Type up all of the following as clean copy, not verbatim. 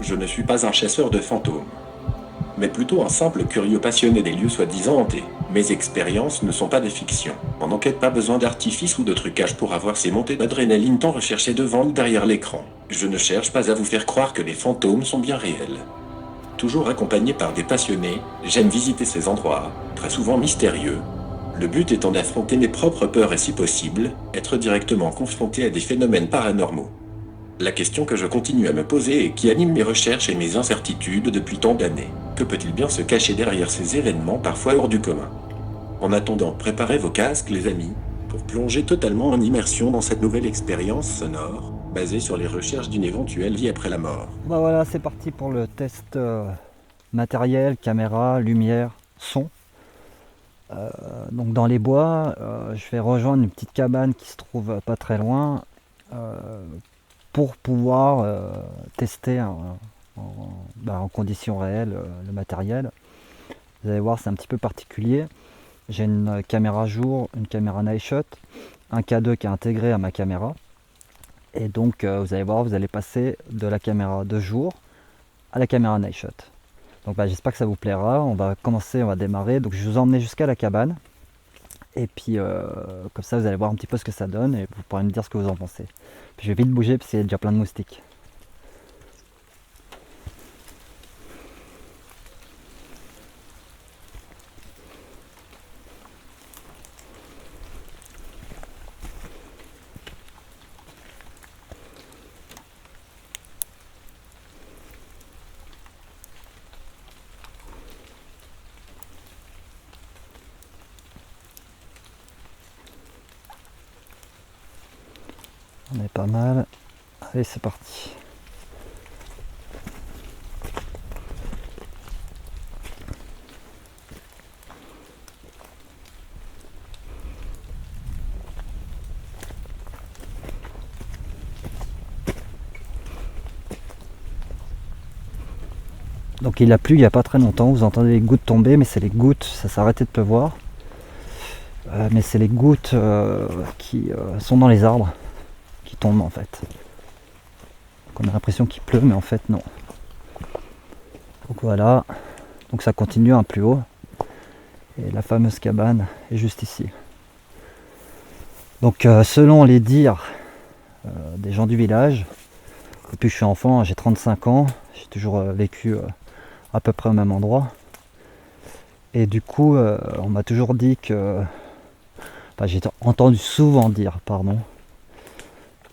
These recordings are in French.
Je ne suis pas un chasseur de fantômes, mais plutôt un simple curieux passionné des lieux soi-disant hantés. Mes expériences ne sont pas des fictions. En enquête, pas besoin d'artifice ou de trucage pour avoir ces montées d'adrénaline tant recherchées devant ou derrière l'écran. Je ne cherche pas à vous faire croire que les fantômes sont bien réels. Toujours accompagné par des passionnés, j'aime visiter ces endroits, très souvent mystérieux, le but étant d'affronter mes propres peurs et si possible, être directement confronté à des phénomènes paranormaux. La question que je continue à me poser et qui anime mes recherches et mes incertitudes depuis tant d'années. Que peut-il bien se cacher derrière ces événements parfois hors du commun? En attendant, préparez vos casques les amis, pour plonger totalement en immersion dans cette nouvelle expérience sonore, basée sur les recherches d'une éventuelle vie après la mort. Bah voilà, c'est parti pour le test matériel, caméra, lumière, son. Donc dans les bois, je vais rejoindre une petite cabane qui se trouve pas très loin euh, pour pouvoir tester en conditions réelles le matériel. Vous allez voir, c'est un petit peu particulier. J'ai une caméra jour, une caméra night shot, un K2 qui est intégré à ma caméra. Et donc vous allez voir, vous allez passer de la caméra de jour à la caméra night shot. Donc j'espère que ça vous plaira. On va commencer, on va démarrer. Donc je vais vous emmener jusqu'à la cabane. Et puis comme ça vous allez voir un petit peu ce que ça donne et vous pourrez me dire ce que vous en pensez. Puis je vais vite bouger parce qu'il y a déjà plein de moustiques. On est pas mal. Allez, c'est parti. Donc il a plu il n'y a pas très longtemps, vous entendez les gouttes tomber, mais c'est les gouttes, ça s'est arrêté de pleuvoir. Mais c'est les gouttes qui sont dans les arbres qui tombent en fait. Donc on a l'impression qu'il pleut, mais en fait non. Donc voilà, donc ça continue un plus haut. Et la fameuse cabane est juste ici. Donc selon les dires des gens du village, depuis que je suis enfant, j'ai 35 ans, j'ai toujours vécu à peu près au même endroit. Et du coup, on m'a toujours dit que... Enfin, j'ai entendu souvent dire, pardon,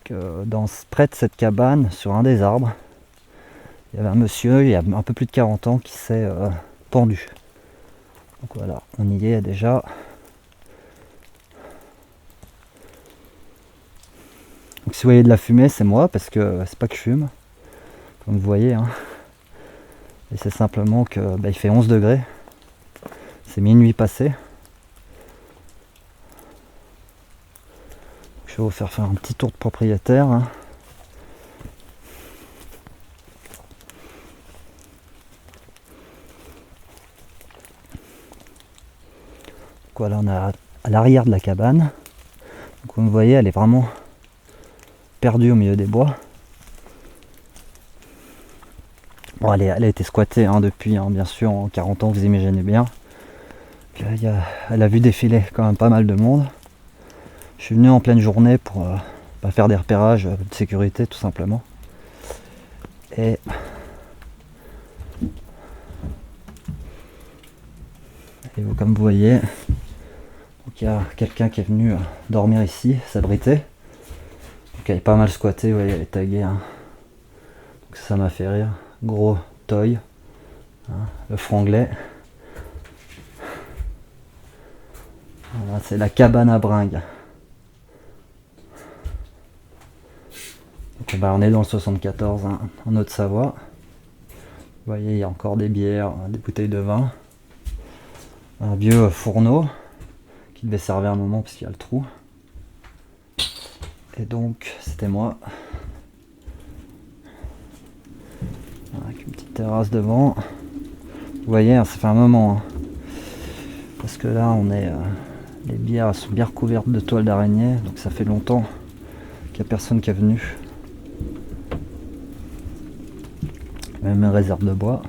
que près de cette cabane, sur un des arbres, il y avait un monsieur, il y a un peu plus de 40 ans, qui s'est pendu. Donc voilà, on y est déjà. Donc si vous voyez de la fumée, c'est moi, parce que c'est pas que je fume, comme vous voyez. Hein. Et c'est simplement que il fait 11 degrés. C'est minuit passé. Je vais vous faire un petit tour de propriétaire. Hein. Donc voilà, on est à l'arrière de la cabane. Donc comme vous voyez, elle est vraiment perdue au milieu des bois. Bon, elle a été squattée depuis, hein, bien sûr, en 40 ans, vous imaginez bien. Elle a vu défiler quand même pas mal de monde. Je suis venu en pleine journée pour faire des repérages de sécurité, tout simplement. Et comme vous voyez, il y a quelqu'un qui est venu dormir ici, s'abriter. Donc elle est pas mal squattée, vous voyez, elle est taguée. Hein. Donc ça m'a fait rire. Gros toy, hein, le franglais. Voilà, c'est la cabane à bringues. Donc, on est dans le 74, hein, en Haute-Savoie. Vous voyez, il y a encore des bières, des bouteilles de vin. Un vieux fourneau qui devait servir un moment parce qu'il y a le trou. Et donc, c'était moi. Avec une petite terrasse devant. Vous voyez, ça fait un moment. Hein, parce que là, les bières sont bien recouvertes de toile d'araignée. Donc ça fait longtemps qu'il n'y a personne qui est venu. Même une réserve de bois.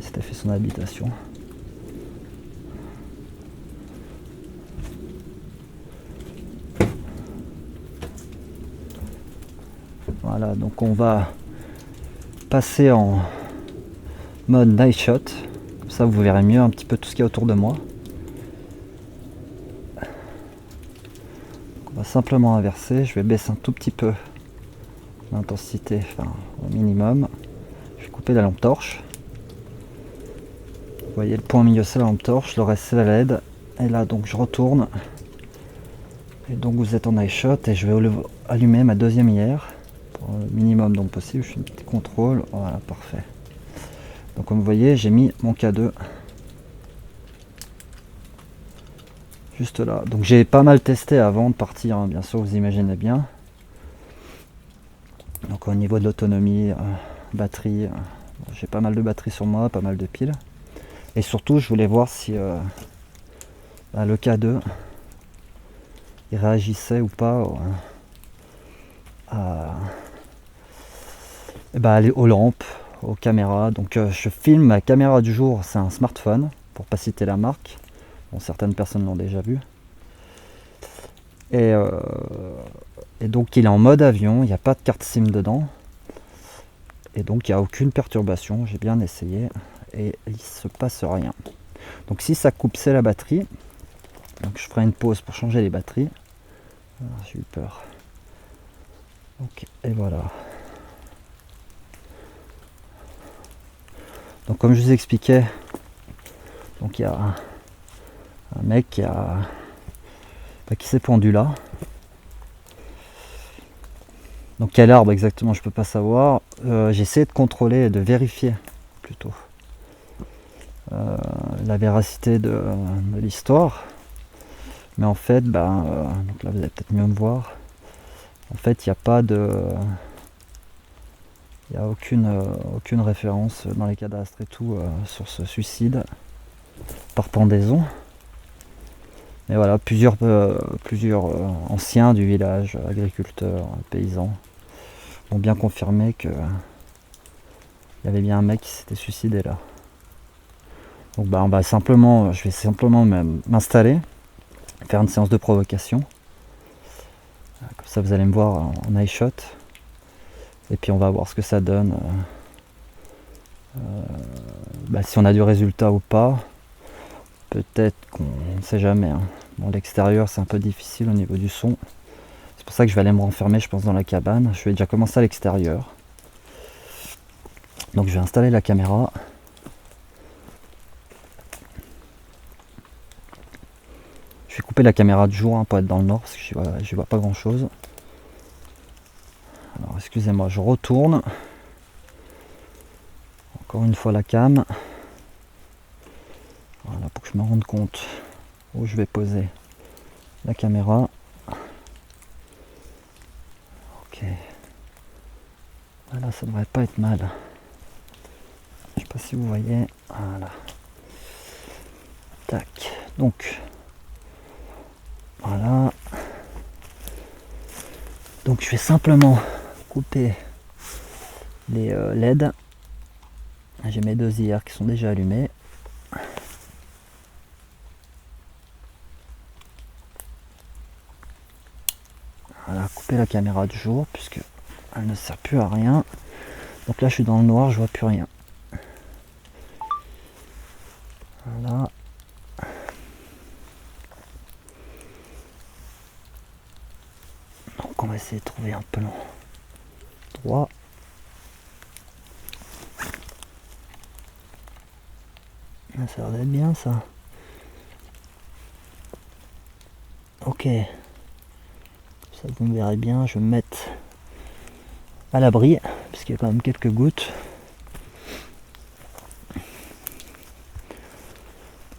C'était fait son habitation. Voilà, donc on va passer en mode night shot. Comme ça vous verrez mieux un petit peu tout ce qu'il y a autour de moi. On va simplement inverser. Je vais baisser un tout petit peu l'intensité, enfin au minimum. Je vais couper la lampe torche. Vous voyez le point au milieu c'est la lampe torche, le reste c'est la LED. Et là donc je retourne. Et donc vous êtes en night shot et je vais allumer ma deuxième IR. Pour le minimum donc possible, je fais un petit contrôle. Voilà, parfait. Donc comme vous voyez, j'ai mis mon K2 juste là. Donc j'ai pas mal testé avant de partir, hein, bien sûr, vous imaginez bien. Donc au niveau de l'autonomie, batterie, j'ai pas mal de batterie sur moi, pas mal de piles. Et surtout, je voulais voir si le K2 il réagissait ou pas aux lampes, aux caméras. Donc je filme ma caméra du jour, c'est un smartphone, pour pas citer la marque. Bon, certaines personnes l'ont déjà vu. Et donc il est en mode avion, il n'y a pas de carte SIM dedans. Et donc il n'y a aucune perturbation, j'ai bien essayé. Et il se passe rien. Donc si ça coupe, c'est la batterie. Donc je ferai une pause pour changer les batteries. J'ai eu peur. Ok, et voilà. Donc comme je vous expliquais, donc il y a un mec qui s'est pendu là. Donc quel arbre exactement, je peux pas savoir. J'ai essayé de contrôler, de vérifier plutôt la véracité de l'histoire. Mais en fait, donc là vous allez peut-être mieux me voir. En fait, il n'y a pas de... Il n'y a aucune référence dans les cadastres et tout sur ce suicide par pendaison. Mais voilà, plusieurs anciens du village, agriculteurs, paysans, ont bien confirmé que il y avait bien un mec qui s'était suicidé là. Donc je vais simplement m'installer, faire une séance de provocation. Comme ça vous allez me voir en eye shot. Et puis on va voir ce que ça donne. Si on a du résultat ou pas. Peut-être qu'on ne sait jamais. Hein. Bon, l'extérieur c'est un peu difficile au niveau du son. C'est pour ça que je vais aller me renfermer, je pense, dans la cabane. Je vais déjà commencer à l'extérieur. Donc je vais installer la caméra. Je vais couper la caméra de jour pour être dans le nord parce que je vois pas grand chose. Alors excusez-moi, je retourne. Encore une fois la cam. Voilà, pour que je me rende compte où je vais poser la caméra. Ok. Voilà, ça devrait pas être mal. Je sais pas si vous voyez. Voilà. Tac. Donc. Voilà. Donc je vais simplement couper les LED. J'ai mes deux IR qui sont déjà allumés. Voilà, couper la caméra du jour puisque elle ne sert plus à rien. Donc là je suis dans le noir, je vois plus rien. Voilà. Donc on va essayer de trouver un plan droit. Ça a l'air d'être bien ça. Ok. Ça vous me verrez bien, je vais me mettre à l'abri, puisqu'il y a quand même quelques gouttes.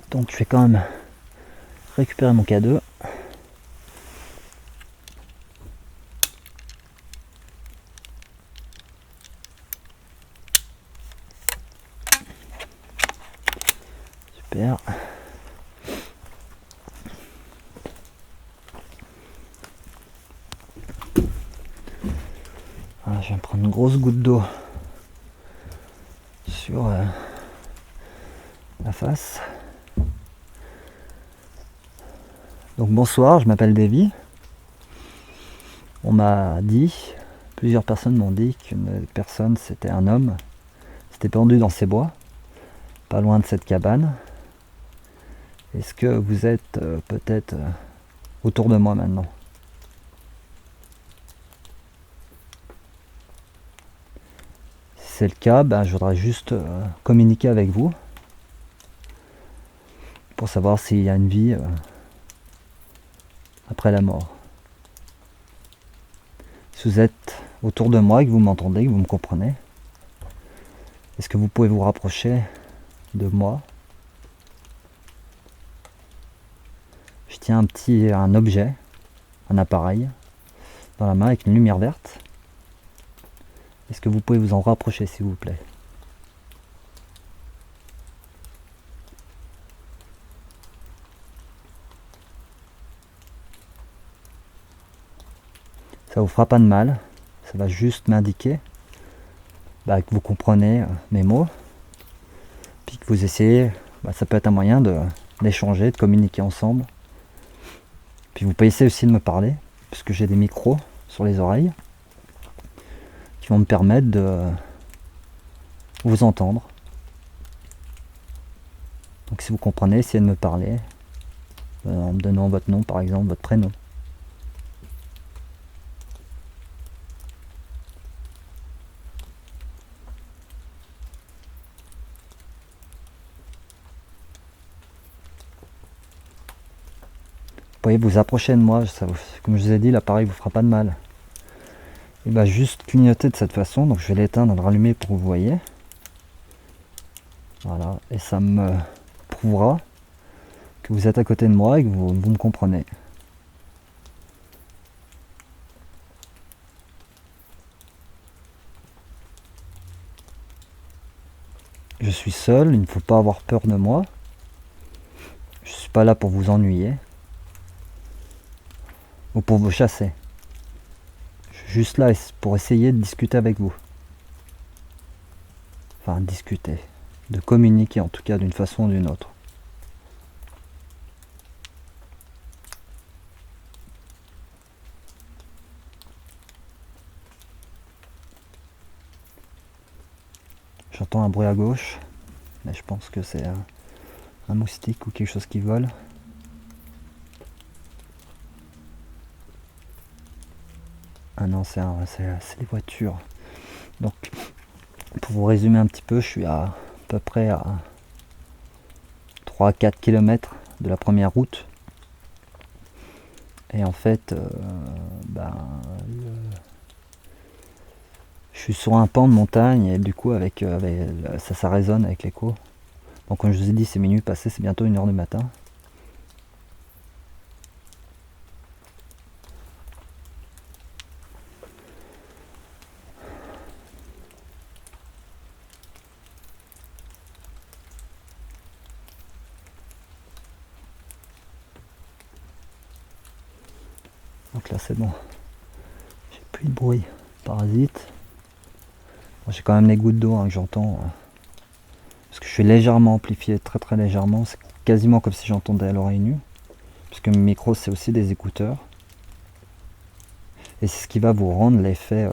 Donc je vais quand même récupérer mon K2. Super. Voilà, je vais me prendre une grosse goutte d'eau sur la face. Donc bonsoir, je m'appelle Davy. On m'a dit, plusieurs personnes m'ont dit qu'une personne, c'était un homme, s'était pendu dans ces bois, pas loin de cette cabane. Est-ce que vous êtes peut-être autour de moi maintenant? Si c'est le cas, je voudrais juste communiquer avec vous pour savoir s'il y a une vie après la mort. Si vous êtes autour de moi et que vous m'entendez, que vous me comprenez, est-ce que vous pouvez vous rapprocher de moi? Je tiens un objet, un appareil dans la main avec une lumière verte. Est-ce que vous pouvez vous en rapprocher, s'il vous plaît? Ça vous fera pas de mal, ça va juste m'indiquer que vous comprenez mes mots, puis que vous essayez, ça peut être un moyen d'échanger, de communiquer ensemble. Puis vous pouvez essayer aussi de me parler, puisque j'ai des micros sur les oreilles qui vont me permettre de vous entendre. Donc si vous comprenez, essayez de me parler en me donnant votre nom, par exemple, votre prénom. Vous pouvez vous approcher de moi, comme je vous ai dit, l'appareil vous fera pas de mal. Il va juste clignoter de cette façon, donc je vais l'éteindre et le rallumer pour que vous voyez. Voilà, et ça me prouvera que vous êtes à côté de moi et que vous me comprenez. Je suis seul, il ne faut pas avoir peur de moi. Je suis pas là pour vous ennuyer ou pour vous chasser. Je suis juste là pour essayer de discuter avec vous. Enfin, discuter. De communiquer en tout cas d'une façon ou d'une autre. J'entends un bruit à gauche, mais je pense que c'est un moustique ou quelque chose qui vole. Ah non, c'est les voitures. Donc, pour vous résumer un petit peu, je suis à peu près à 3-4 km de la première route. Et en fait, je suis sur un pan de montagne et du coup ça résonne avec l'écho. Donc comme je vous ai dit, c'est minuit passé, c'est bientôt 1h du matin. Donc là c'est bon, j'ai plus de bruit, parasite. Bon, j'ai quand même les gouttes d'eau que j'entends, parce que je suis légèrement amplifié, très très légèrement, c'est quasiment comme si j'entendais à l'oreille nue, puisque mes micros c'est aussi des écouteurs. Et c'est ce qui va vous rendre l'effet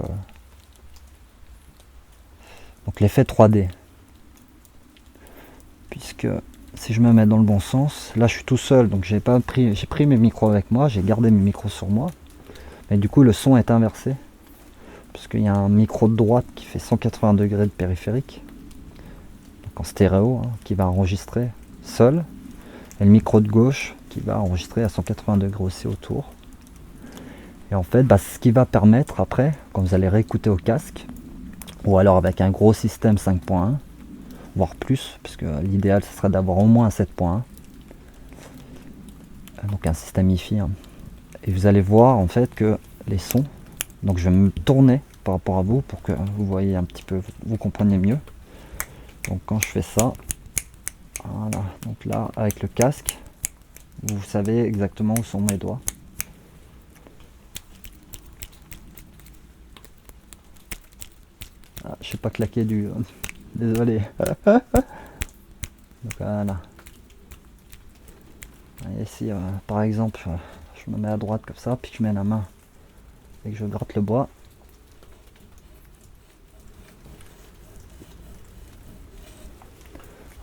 donc l'effet 3D. Puisque si je me mets dans le bon sens, là je suis tout seul, donc j'ai pris mes micros avec moi, j'ai gardé mes micros sur moi, mais du coup le son est inversé, puisqu'il y a un micro de droite qui fait 180 degrés de périphérique, donc en stéréo, qui va enregistrer seul, et le micro de gauche qui va enregistrer à 180 degrés aussi autour. Et en fait, c'est ce qui va permettre après, quand vous allez réécouter au casque, ou alors avec un gros système 5.1, voire plus, puisque l'idéal ce serait d'avoir au moins un 7.1, donc un système hi-fi, et vous allez voir en fait que les sons, donc je vais me tourner par rapport à vous pour que vous voyez un petit peu, vous compreniez mieux. Donc quand je fais ça, voilà, donc là avec le casque, vous savez exactement où sont mes doigts. Je sais pas claquer du Désolé. Donc voilà. Et si par exemple je me mets à droite comme ça, puis que je mets la main et que je gratte le bois.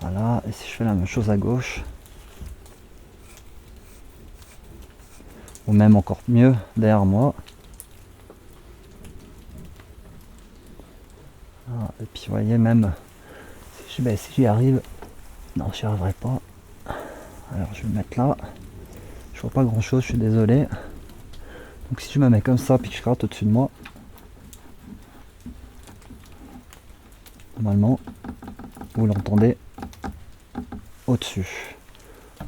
Voilà, et si je fais la même chose à gauche, ou même encore mieux derrière moi. Voilà, et puis vous voyez même, si j'y arrive, non j'y arriverai pas. Alors je vais me mettre là, je vois pas grand chose, je suis désolé. Donc si je me mets comme ça, puis que je gratte au-dessus de moi, normalement, vous l'entendez au-dessus,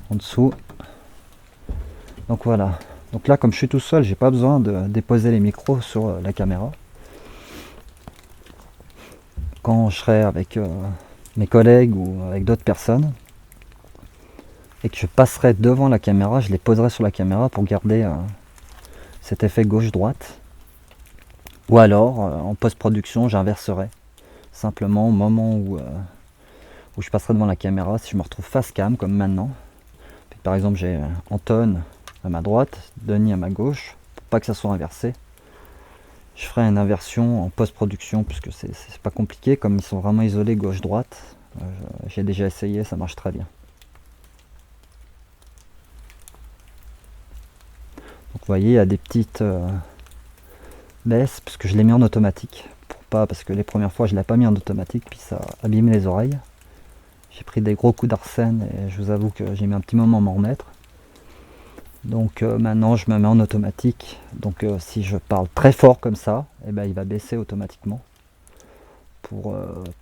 en dessous. Donc voilà. Donc là, comme je suis tout seul, j'ai pas besoin de déposer les micros sur la caméra. Quand je serai avec mes collègues ou avec d'autres personnes, et que je passerai devant la caméra, je les poserai sur la caméra pour garder cet effet gauche-droite. Ou alors, en post-production, j'inverserai. Simplement, au moment où je passerai devant la caméra, si je me retrouve face cam, comme maintenant, par exemple j'ai Anton à ma droite, Denis à ma gauche, pour pas que ça soit inversé, je ferai une inversion en post-production, puisque c'est pas compliqué, comme ils sont vraiment isolés gauche-droite. J'ai déjà essayé, ça marche très bien. Donc vous voyez, il y a des petites baisses, parce que je l'ai mis en automatique, parce que les premières fois je l'ai pas mis en automatique, puis ça abîme les oreilles. J'ai pris des gros coups d'arsène et je vous avoue que j'ai mis un petit moment à m'en remettre. Donc maintenant je me mets en automatique. Donc si je parle très fort comme ça, eh ben, il va baisser automatiquement pour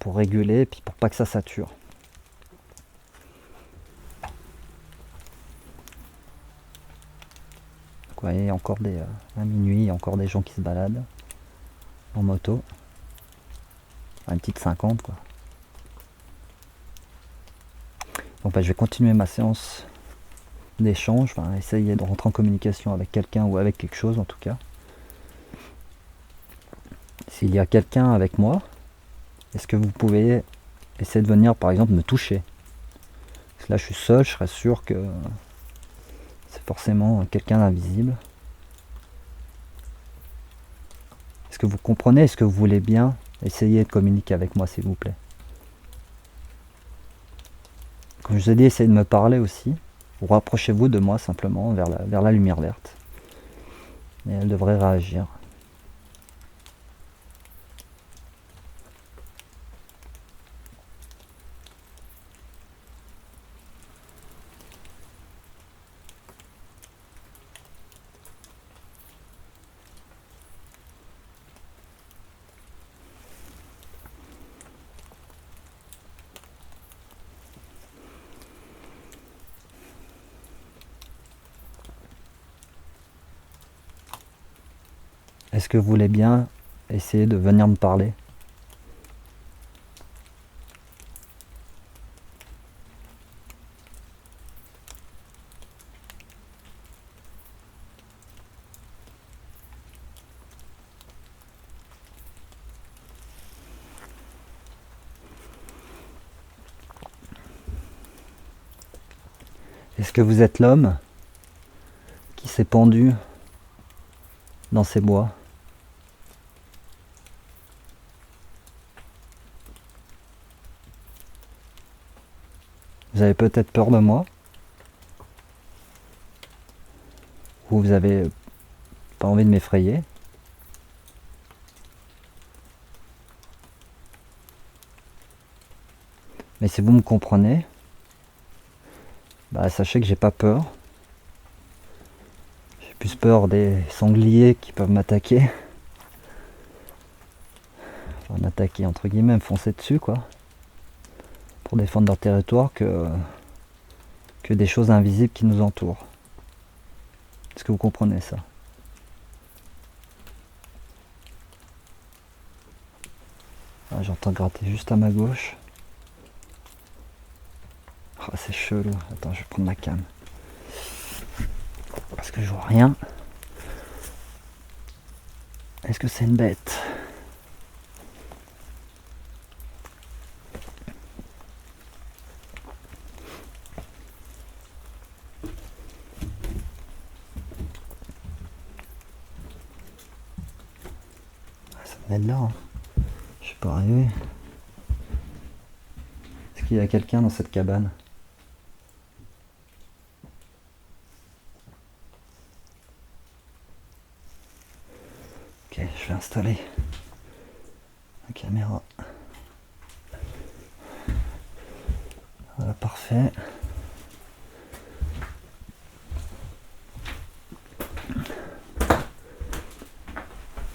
réguler et puis pour pas que ça sature. Donc, vous voyez, encore à minuit, il y a encore des gens qui se baladent en moto. Une petite 50 quoi. Donc je vais continuer ma séance d'échange, essayer de rentrer en communication avec quelqu'un ou avec quelque chose en tout cas. S'il y a quelqu'un avec moi, est-ce que vous pouvez essayer de venir par exemple me toucher? Parce que là je suis seul, je serais sûr que c'est forcément quelqu'un d'invisible. Est-ce que vous comprenez? Est-ce que vous voulez bien essayer de communiquer avec moi s'il vous plaît? Comme je vous ai dit, essayez de me parler aussi. Ou rapprochez-vous de moi simplement vers la lumière verte. Et elle devrait réagir. Est-ce que vous voulez bien essayer de venir me parler? Est-ce que vous êtes l'homme qui s'est pendu dans ces bois? Vous avez peut-être peur de moi? Ou vous avez pas envie de m'effrayer? Mais si vous me comprenez, sachez que j'ai pas peur. J'ai plus peur des sangliers qui peuvent m'attaquer. Enfin, m'attaquer entre guillemets, me foncer dessus quoi. Pour défendre leur territoire que des choses invisibles qui nous entourent. Est-ce que vous comprenez ça? J'entends gratter juste à ma gauche. Oh, c'est chelou. Attends, je vais prendre ma cam. Parce que je vois rien. Est-ce que c'est une bête? Elle est là, hein. Je suis pas arrivé. Est-ce qu'il y a quelqu'un dans cette cabane? Ok, je vais installer la caméra. Voilà, parfait.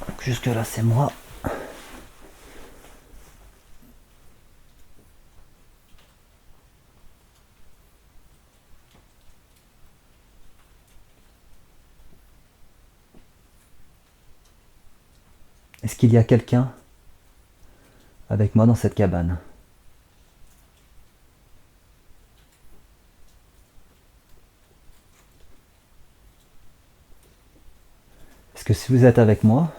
Donc jusque là c'est moi. Est-ce qu'il y a quelqu'un avec moi dans cette cabane? Est-ce que si vous êtes avec moi,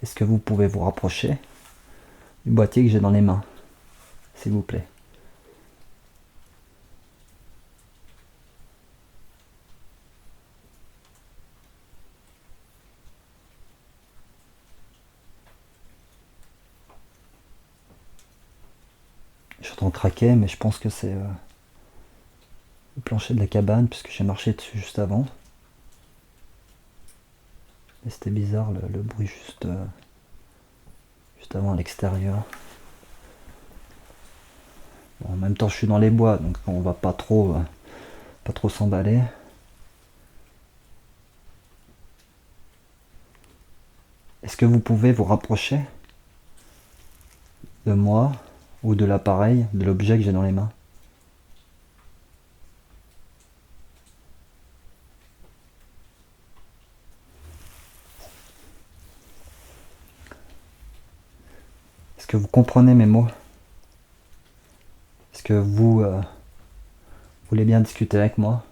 est-ce que vous pouvez vous rapprocher du boîtier que j'ai dans les mains, s'il vous plaît? J'entends craquer, mais je pense que c'est le plancher de la cabane, puisque j'ai marché dessus juste avant. Et c'était bizarre le bruit juste avant à l'extérieur. Bon, en même temps, je suis dans les bois, donc on va pas trop s'emballer. Est-ce que vous pouvez vous rapprocher de moi ou de l'appareil, de l'objet que j'ai dans les mains? Est-ce que vous comprenez mes mots? Est-ce que vous voulez bien discuter avec moi?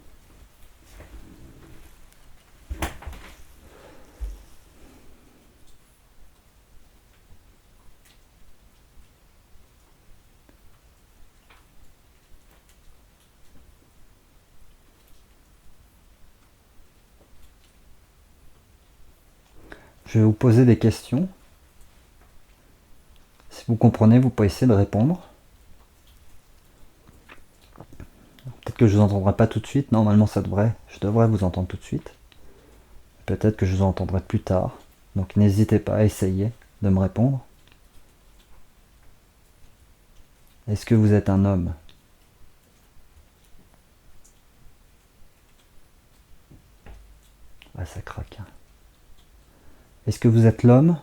Je vais vous poser des questions. Si vous comprenez, vous pouvez essayer de répondre. Peut-être que je vous entendrai pas tout de suite. Normalement, je devrais vous entendre tout de suite. Peut-être que je vous entendrai plus tard. Donc n'hésitez pas à essayer de me répondre. Est-ce que vous êtes un homme? Ah, ça craque. Est-ce que vous êtes l'homme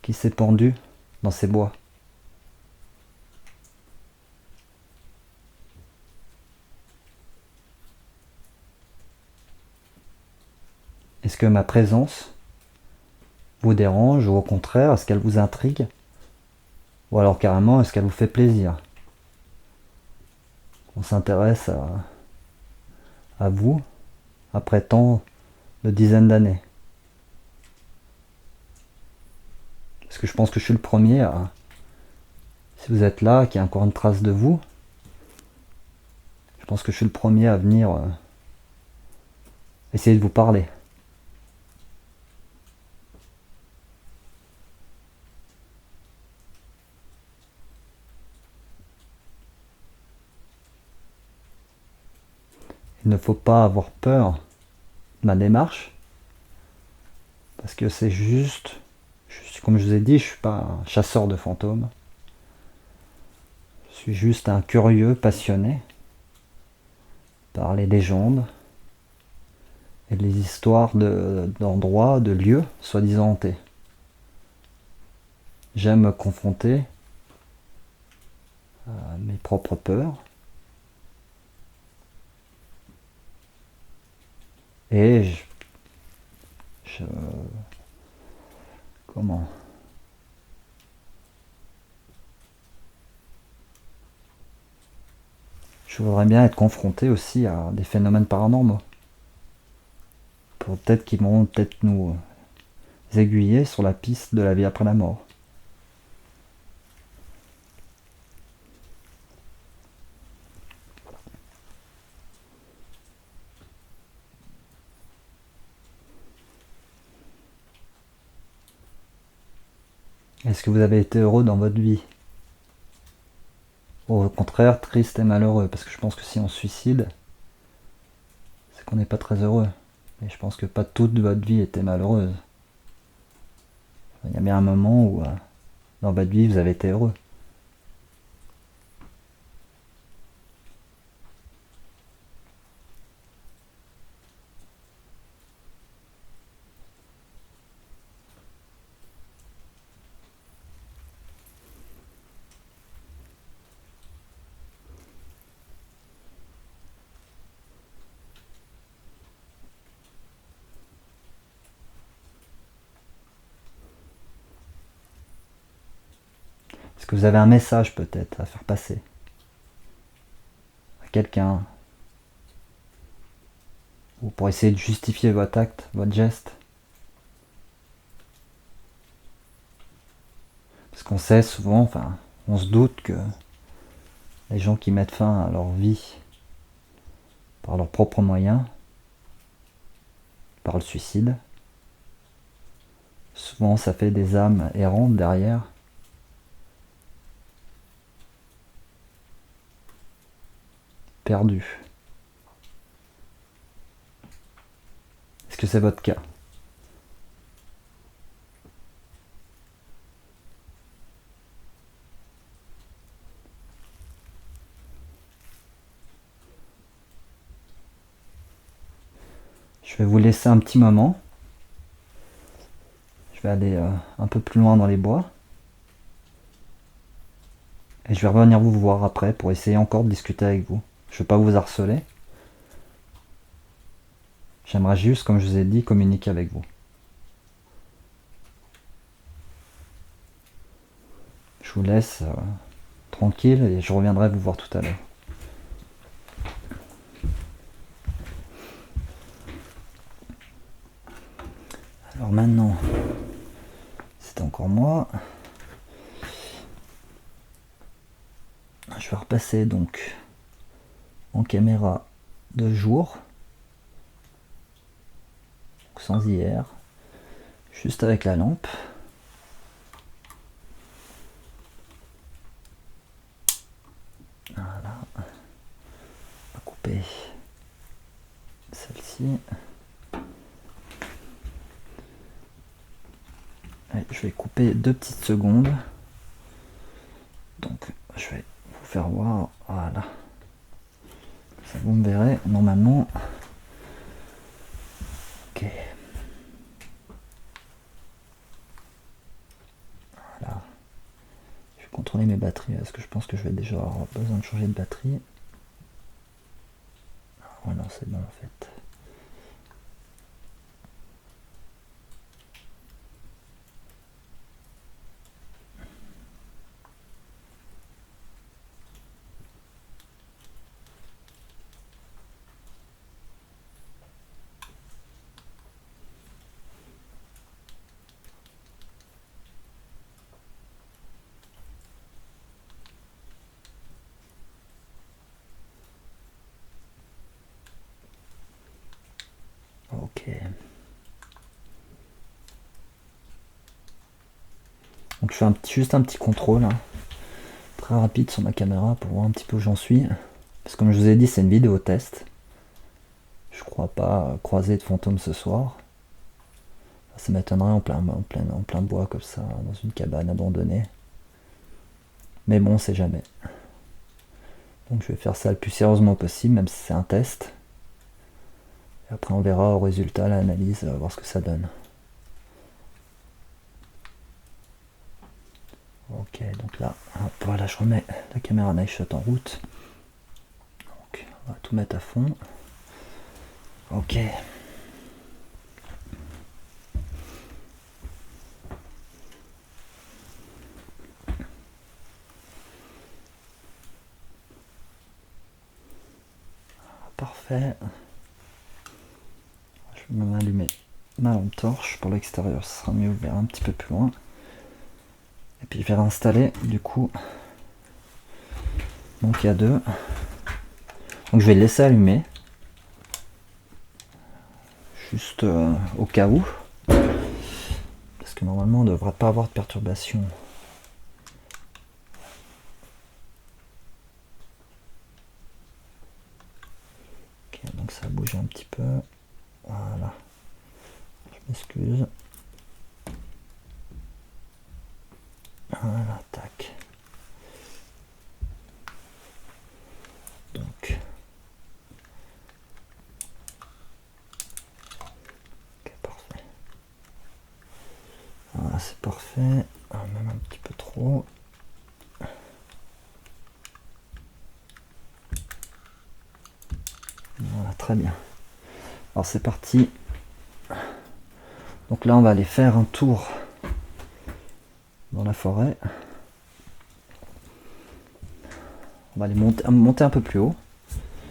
qui s'est pendu dans ces bois? Est-ce que ma présence vous dérange ou au contraire, est-ce qu'elle vous intrigue? Ou alors carrément, est-ce qu'elle vous fait plaisir? On s'intéresse à vous après tant de dizaines d'années. Parce que je pense que je suis le premier à... Si vous êtes là, qu'il y a encore une trace de vous, je pense que je suis le premier à venir essayer de vous parler. Il ne faut pas avoir peur de ma démarche, parce que c'est juste, comme je vous ai dit, je ne suis pas un chasseur de fantômes. Je suis juste un curieux passionné par les légendes et les histoires d'endroits, de lieux soi-disant hantés. J'aime me confronter à mes propres peurs et je comment je voudrais bien être confronté aussi à des phénomènes paranormaux. Peut-être qu'ils vont peut-être nous aiguiller sur la piste de la vie après la mort. Est-ce que vous avez été heureux dans votre vie? Ou au contraire, triste et malheureux? Parce que je pense que si on se suicide, c'est qu'on n'est pas très heureux. Et je pense que pas toute votre vie était malheureuse. Il y a bien un moment où, dans votre vie, vous avez été heureux. Est-ce que vous avez un message peut-être à faire passer à quelqu'un? Ou pour essayer de justifier votre acte, votre geste? Parce qu'on sait souvent, enfin, on se doute que les gens qui mettent fin à leur vie par leurs propres moyens, par le suicide, souvent ça fait des âmes errantes derrière. Perdues. Est-ce que c'est votre cas? Je vais vous laisser un petit moment. Je vais aller un peu plus loin dans les bois. Et je vais revenir vous voir après pour essayer encore de discuter avec vous. Je ne vais pas vous harceler. J'aimerais juste, comme je vous ai dit, communiquer avec vous. Je vous laisse tranquille et je reviendrai vous voir tout à l'heure. Alors maintenant, c'est encore moi. Je vais repasser donc en caméra de jour, sans IR, juste avec la lampe. Voilà. On va couper celle-ci. Je vais couper 2 petites secondes. Donc je vais vous faire voir. Voilà. Ça, vous me verrez normalement. Ok. Voilà. Je vais contrôler mes batteries parce que je pense que je vais déjà avoir besoin de changer de batterie. Oh non, c'est bon en fait. Ok. Donc je fais juste un petit contrôle hein, très rapide sur ma caméra pour voir un petit peu où j'en suis. Parce que comme je vous ai dit, c'est une vidéo test. Je crois pas croiser de fantômes ce soir. Ça m'étonnerait en plein bois comme ça, dans une cabane abandonnée. Mais bon, on sait jamais. Donc je vais faire ça le plus sérieusement possible, même si c'est un test. Et après on verra au résultat, l'analyse, voir ce que ça donne. Ok, donc là, hop, voilà, je remets la caméra Night Shot en route. Donc on va tout mettre à fond. Ok. Parfait. Je vais même allumer ma lampe torche. Pour l'extérieur, ce sera mieux, vous verrez un petit peu plus loin. Et puis je vais réinstaller du coup. Donc il y a deux. Donc je vais le laisser allumer. Juste au cas où. Parce que normalement on ne devrait pas avoir de perturbation. Ok, donc ça a bougé un petit peu. Voilà. Je m'excuse. Voilà, tac. Donc. Ok, parfait. Voilà, c'est parfait. Ah, même un petit peu trop. Voilà, très bien. Alors c'est parti. Donc là, on va aller faire un tour dans la forêt. On va aller monter un peu plus haut.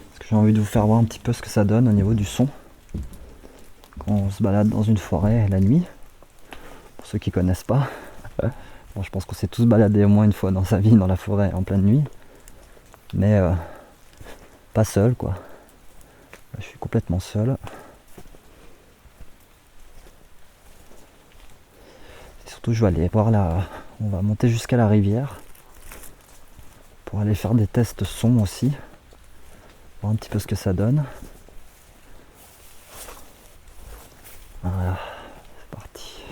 Parce que j'ai envie de vous faire voir un petit peu ce que ça donne au niveau du son. Quand on se balade dans une forêt la nuit. Pour ceux qui connaissent pas. Bon, je pense qu'on s'est tous baladé au moins une fois dans sa vie dans la forêt en pleine nuit. Mais pas seul quoi. Là, je suis complètement seul. Et surtout je vais aller voir là. On va monter jusqu'à la rivière. Pour aller faire des tests son aussi. Voir un petit peu ce que ça donne. Voilà, c'est parti.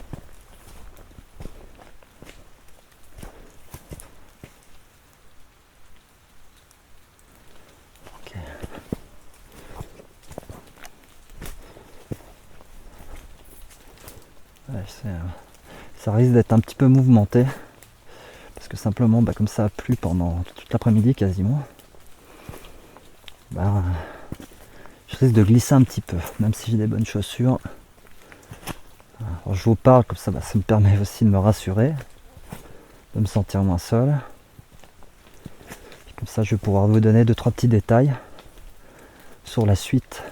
Ok. Ouais, ça risque d'être un petit peu mouvementé. Parce que simplement, comme ça a plu pendant toute l'après-midi quasiment. Je risque de glisser un petit peu, même si j'ai des bonnes chaussures. Alors, je vous parle comme ça, ça me permet aussi de me rassurer, de me sentir moins seul. Et comme ça, je vais pouvoir vous donner 2-3 petits détails sur la suite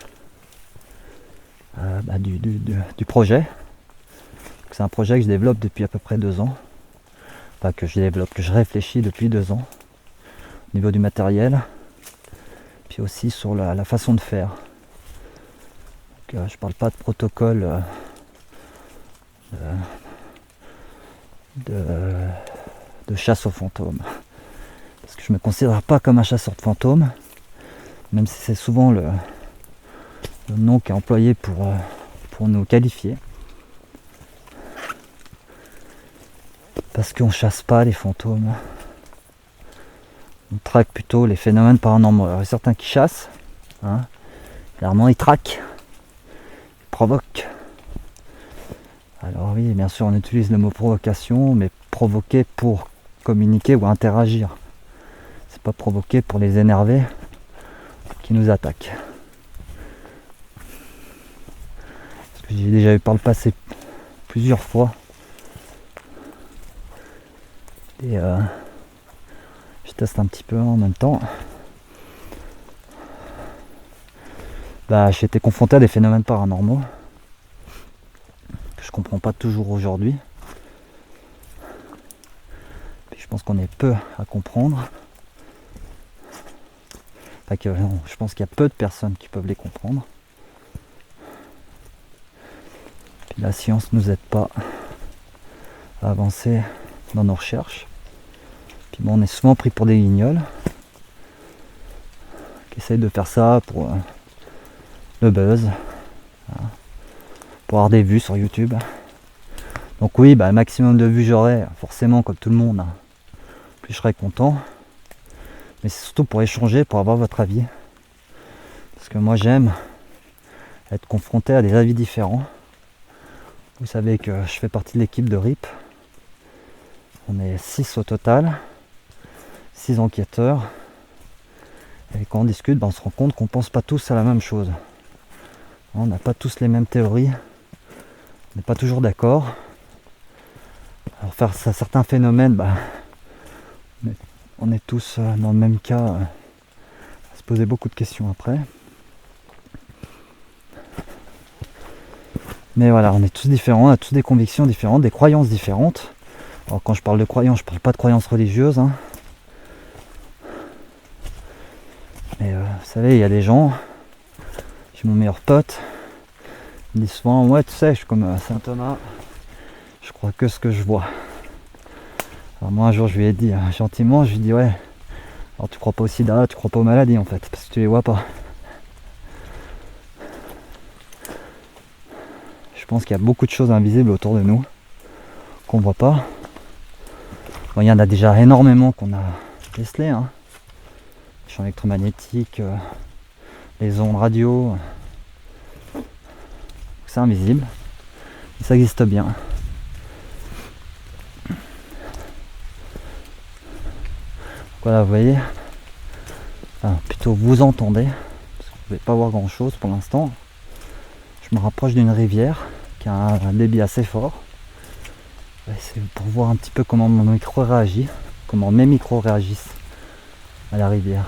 du projet. C'est un projet que je développe depuis à peu près 2 ans. Enfin, que je réfléchis depuis 2 ans. Au niveau du matériel, puis aussi sur la façon de faire. Donc, je parle pas de protocole de chasse aux fantômes. Parce que je me considère pas comme un chasseur de fantômes, même si c'est souvent le nom qui est employé pour nous qualifier. Parce qu'on chasse pas les fantômes. On traque plutôt les phénomènes paranormaux. Alors, il y a certains qui chassent, hein. Clairement ils traquent, ils provoquent. Alors oui, bien sûr, on utilise le mot provocation, mais provoquer pour communiquer ou interagir. C'est pas provoquer pour les énerver qui nous attaquent. Parce que j'ai déjà eu par le passé plusieurs fois. Et je teste un petit peu en même temps. J'ai été confronté à des phénomènes paranormaux que je comprends pas toujours aujourd'hui. Puis je pense qu'on est peu à comprendre. Je pense qu'il y a peu de personnes qui peuvent les comprendre. Puis la science ne nous aide pas à avancer dans nos recherches. Puis on est souvent pris pour des guignols qui essayent de faire ça pour le buzz, hein, pour avoir des vues sur YouTube. Donc oui, le maximum de vues j'aurai, forcément comme tout le monde, hein, plus je serai content. Mais c'est surtout pour échanger, pour avoir votre avis. Parce que moi j'aime être confronté à des avis différents. Vous savez que je fais partie de l'équipe de RIP. On est 6 au total, 6 enquêteurs. Et quand on discute, on se rend compte qu'on pense pas tous à la même chose. On n'a pas tous les mêmes théories. On n'est pas toujours d'accord. Alors faire certains phénomènes, on est tous dans le même cas, à se poser beaucoup de questions après. Mais voilà, on est tous différents, on a tous des convictions différentes, des croyances différentes. Alors quand je parle de croyances, je parle pas de croyances religieuses, hein. Mais vous savez, il y a des gens, j'ai mon meilleur pote, il dit souvent, ouais tu sais, je suis comme Saint Thomas, Je crois que ce que je vois. Alors moi un jour je lui ai dit gentiment, je lui ai dit ouais, alors tu crois pas au sida, tu crois pas aux maladies en fait, parce que tu les vois pas. Je pense qu'il y a beaucoup de choses invisibles autour de nous, qu'on voit pas. Bon, il y en a déjà énormément qu'on a décelé, hein. Les champs électromagnétiques, les ondes radio, c'est invisible, mais ça existe bien. Voilà, vous voyez, enfin, plutôt vous entendez, parce que vous ne pouvez pas voir grand chose pour l'instant. Je me rapproche d'une rivière qui a un débit assez fort. C'est pour voir un petit peu comment mon micro réagit, comment mes micros réagissent à la rivière.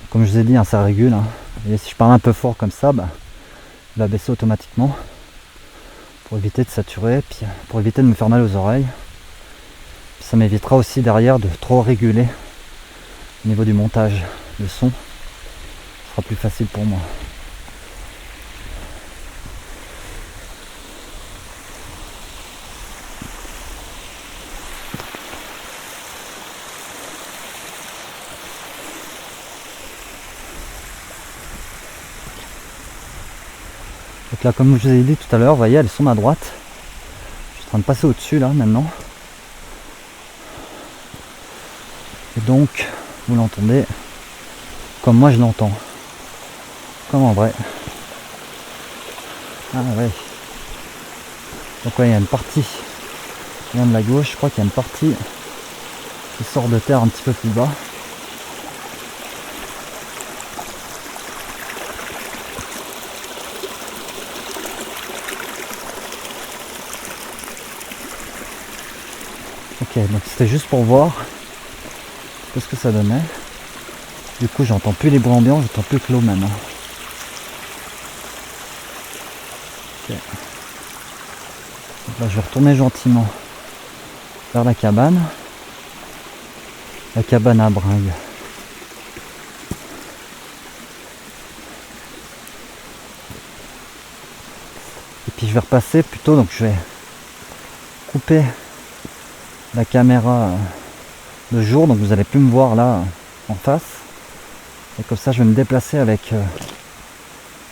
Comme je vous ai dit, hein, ça régule, hein. Et si je parle un peu fort comme ça, bah, il va baisser automatiquement pour éviter de saturer, puis pour éviter de me faire mal aux oreilles. Puis ça m'évitera aussi derrière de trop réguler au niveau du montage. Le son sera plus facile pour moi. Donc là, comme je vous ai dit tout à l'heure, vous voyez, elles sont à ma droite. Je suis en train de passer au-dessus là maintenant. Et donc, vous l'entendez comme moi je l'entends. Comme en vrai. Ah ouais. Donc ouais, il y a une partie qui vient de la gauche. Je crois qu'il y a une partie qui sort de terre un petit peu plus bas. Ok, donc c'était juste pour voir ce que ça donnait. Du coup, j'entends plus les bruits ambiants, j'entends plus que l'eau maintenant. Ok. Donc là, je vais retourner gentiment vers la cabane à bringue. Et puis je vais repasser plutôt, donc je vais couper la caméra de jour, donc vous allez plus me voir là en face. Et comme ça, je vais me déplacer avec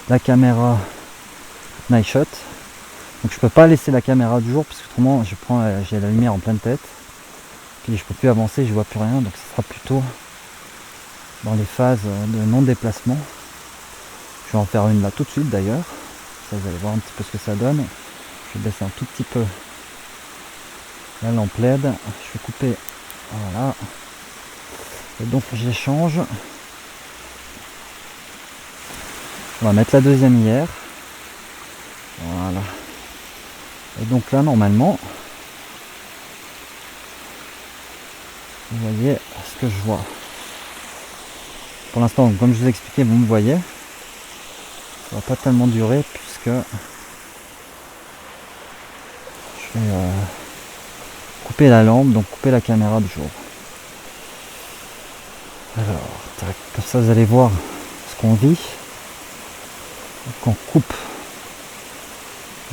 la caméra night shot. Donc je peux pas laisser la caméra du jour parce que autrement j'ai la lumière en pleine tête. Puis je peux plus avancer, je vois plus rien, donc ce sera plutôt dans les phases de non déplacement. Je vais en faire une là tout de suite d'ailleurs. Ça, vous allez voir un petit peu ce que ça donne. Je vais baisser un tout petit peu la lampe LED. Je vais couper, voilà. Et donc j'échange. On va mettre la deuxième hier. Voilà. Et donc là normalement, vous voyez ce que je vois. Pour l'instant, comme je vous ai expliqué, vous me voyez. Ça va pas tellement durer puisque je vais couper la lampe, donc couper la caméra du jour. Alors, tac, comme ça vous allez voir ce qu'on vit. Donc on coupe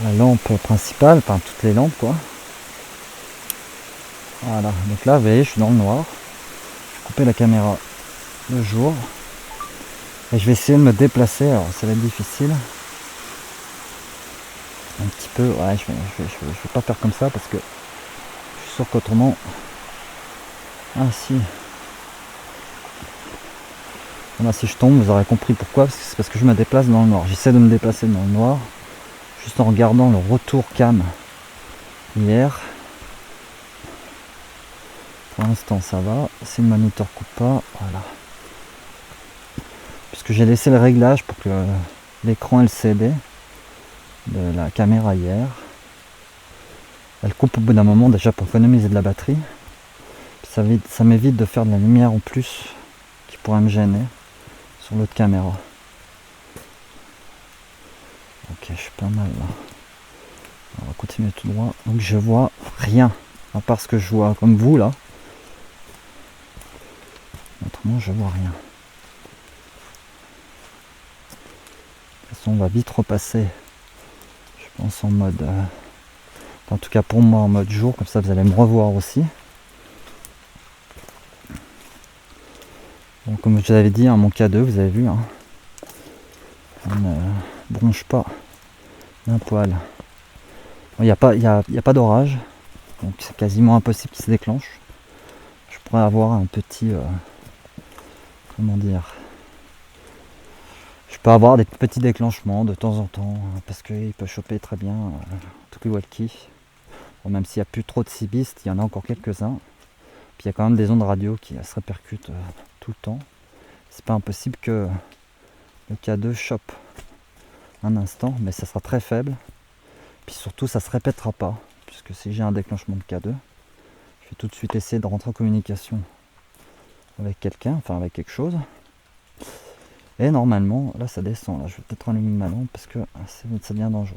la lampe principale, enfin toutes les lampes quoi. Voilà, donc là vous voyez je suis dans le noir. Je vais couper la caméra le jour. Et je vais essayer de me déplacer, alors ça va être difficile. Un petit peu, ouais je vais pas faire comme ça parce que je suis sûr qu'autrement. Ah si. Voilà, si je tombe, vous aurez compris pourquoi, parce que c'est parce que je me déplace dans le noir. J'essaie de me déplacer dans le noir, juste en regardant le retour cam hier. Pour l'instant ça va, si le moniteur coupe pas, voilà. Puisque j'ai laissé le réglage pour que l'écran LCD de la caméra hier, elle coupe au bout d'un moment déjà pour économiser de la batterie. Puis ça m'évite de faire de la lumière en plus qui pourrait me gêner sur l'autre caméra. Ok, je suis pas mal là. On va continuer tout droit. Donc je vois rien, à part ce que je vois comme vous là. Autrement je vois rien. On va vite repasser, je pense, en mode... en tout cas pour moi en mode jour, comme ça vous allez me revoir aussi. Donc, comme je vous avais dit, mon K2, vous avez vu, on ne bronche pas d'un poil. Il n'y a pas d'orage, donc c'est quasiment impossible qu'il se déclenche. Je pourrais avoir un petit... comment dire... Je peux avoir des petits déclenchements de temps en temps, parce qu'il peut choper très bien tout le walkie. Bon, même s'il n'y a plus trop de cibistes, il y en a encore quelques-uns. Puis il y a quand même des ondes radio qui se répercutent tout le temps. C'est pas impossible que le K2 chope un instant, mais ça sera très faible. Puis surtout, ça se répétera pas, puisque si j'ai un déclenchement de K2, je vais tout de suite essayer de rentrer en communication avec quelqu'un, enfin avec quelque chose. Et normalement, là ça descend, là je vais peut-être allumer ma lampe parce que ça devient dangereux.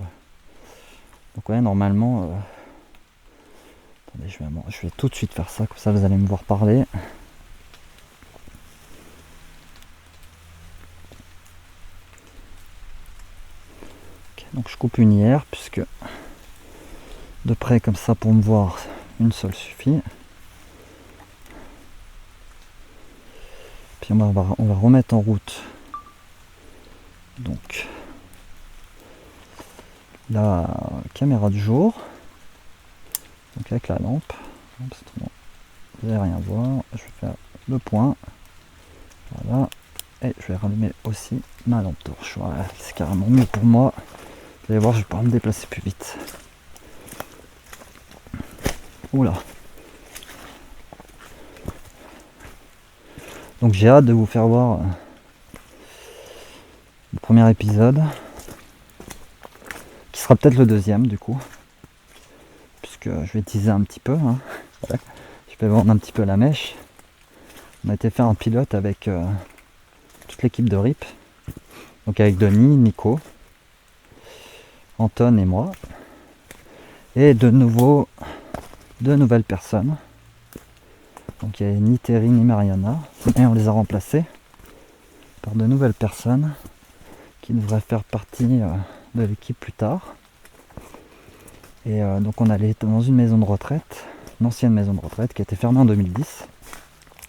Donc ouais, normalement, attendez, je vais tout de suite faire ça, comme ça vous allez me voir parler. Okay, donc je coupe une IR, puisque de près comme ça pour me voir, une seule suffit. Puis on va remettre en route. Donc la caméra du jour, donc avec la lampe, vous n'allez rien voir, je vais faire le point, voilà, et je vais rallumer aussi ma lampe torche, voilà, c'est carrément mieux pour moi, vous allez voir, je vais pouvoir me déplacer plus vite. Oula. Donc j'ai hâte de vous faire voir le premier épisode, qui sera peut-être le deuxième du coup, puisque je vais teaser un petit peu, je vais vendre un petit peu la mèche. On a été faire un pilote avec toute l'équipe de RIP, donc avec Denis, Nico, Anton et moi, et de nouvelles personnes. Donc il n'y avait ni Terry ni Mariana, et on les a remplacés par de nouvelles personnes qui devraient faire partie de l'équipe plus tard. Et donc on allait dans une maison de retraite, une ancienne maison de retraite qui a été fermée en 2010.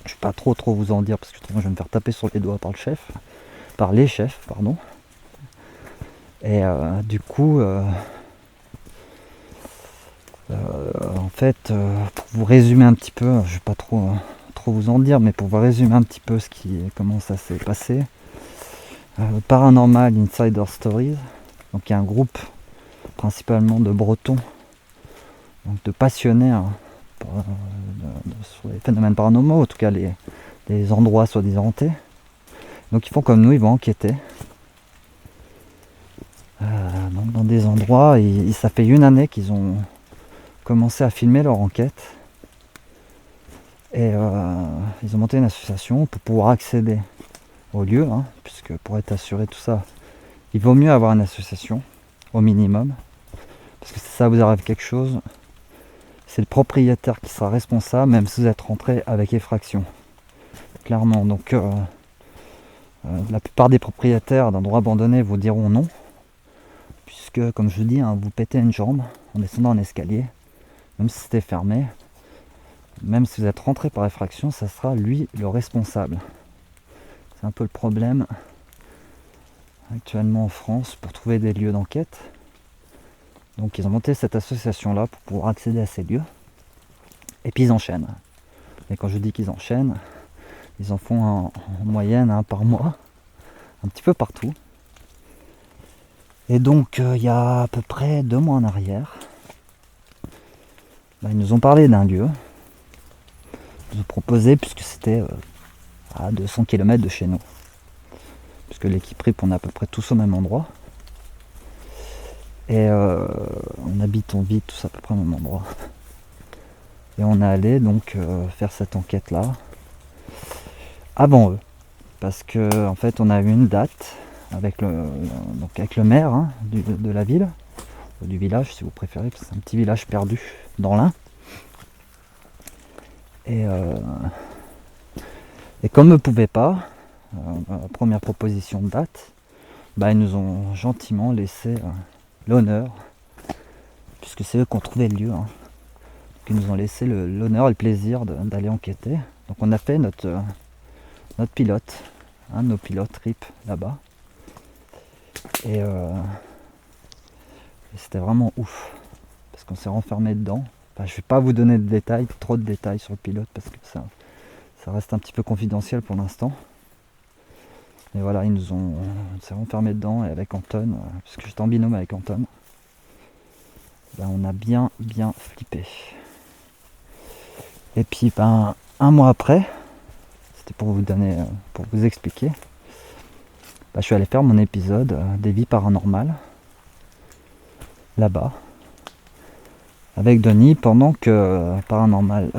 Je ne vais pas trop vous en dire parce que je vais me faire taper sur les doigts par les chefs, pardon. Et du coup, en fait, pour vous résumer un petit peu, je ne vais pas trop vous en dire, mais pour vous résumer un petit peu comment ça s'est passé, Paranormal Insider Stories, donc il y a un groupe principalement de Bretons, donc de passionnés sur les phénomènes paranormaux, en tout cas les endroits soi-disant hantés. Donc ils font comme nous, ils vont enquêter dans des endroits, et ça fait une année qu'ils ont commencé à filmer leur enquête, et ils ont monté une association pour pouvoir accéder au lieu, puisque pour être assuré tout ça, il vaut mieux avoir une association au minimum, parce que si ça vous arrive quelque chose, c'est le propriétaire qui sera responsable, même si vous êtes rentré avec effraction, clairement. Donc la plupart des propriétaires d'endroits abandonnés vous diront non, puisque comme je vous dis, vous pétez une jambe en descendant un escalier, même si c'était fermé, même si vous êtes rentré par effraction, ça sera lui le responsable. C'est un peu le problème actuellement en France pour trouver des lieux d'enquête. Donc ils ont monté cette association là pour pouvoir accéder à ces lieux, et puis ils enchaînent. Et quand je dis qu'ils enchaînent, ils en font en moyenne un par mois, un petit peu partout. Et donc il y a à peu près 2 mois en arrière, ils nous ont parlé d'un lieu. Ils nous ont proposé, puisque c'était à 200 km de chez nous, puisque l'équipe RIP, on est à peu près tous au même endroit, et on vit tous à peu près au même endroit, et on est allé donc faire cette enquête là avant eux, parce que en fait on a eu une date avec le maire de la ville, ou du village si vous préférez, parce que c'est un petit village perdu dans l'Ain. Et comme ne pouvait pas, première proposition de date, bah, ils nous ont gentiment laissé l'honneur, puisque c'est eux qui ont trouvé le lieu, hein. Ils nous ont laissé l'honneur et le plaisir d'aller enquêter. Donc on a fait notre pilote, un de nos pilotes RIP là-bas. Et c'était vraiment ouf, parce qu'on s'est renfermé dedans. Enfin, je vais pas vous donner de détails, trop de détails sur le pilote, parce que ça reste un petit peu confidentiel pour l'instant. Mais voilà, on s'est renfermé dedans, et avec Anton, puisque j'étais en binôme avec Anton, ben, on a bien flippé. Et puis ben, un mois après, c'était pour vous expliquer, ben, je suis allé faire mon épisode des vies paranormales là-bas avec Denis, pendant que Paranormal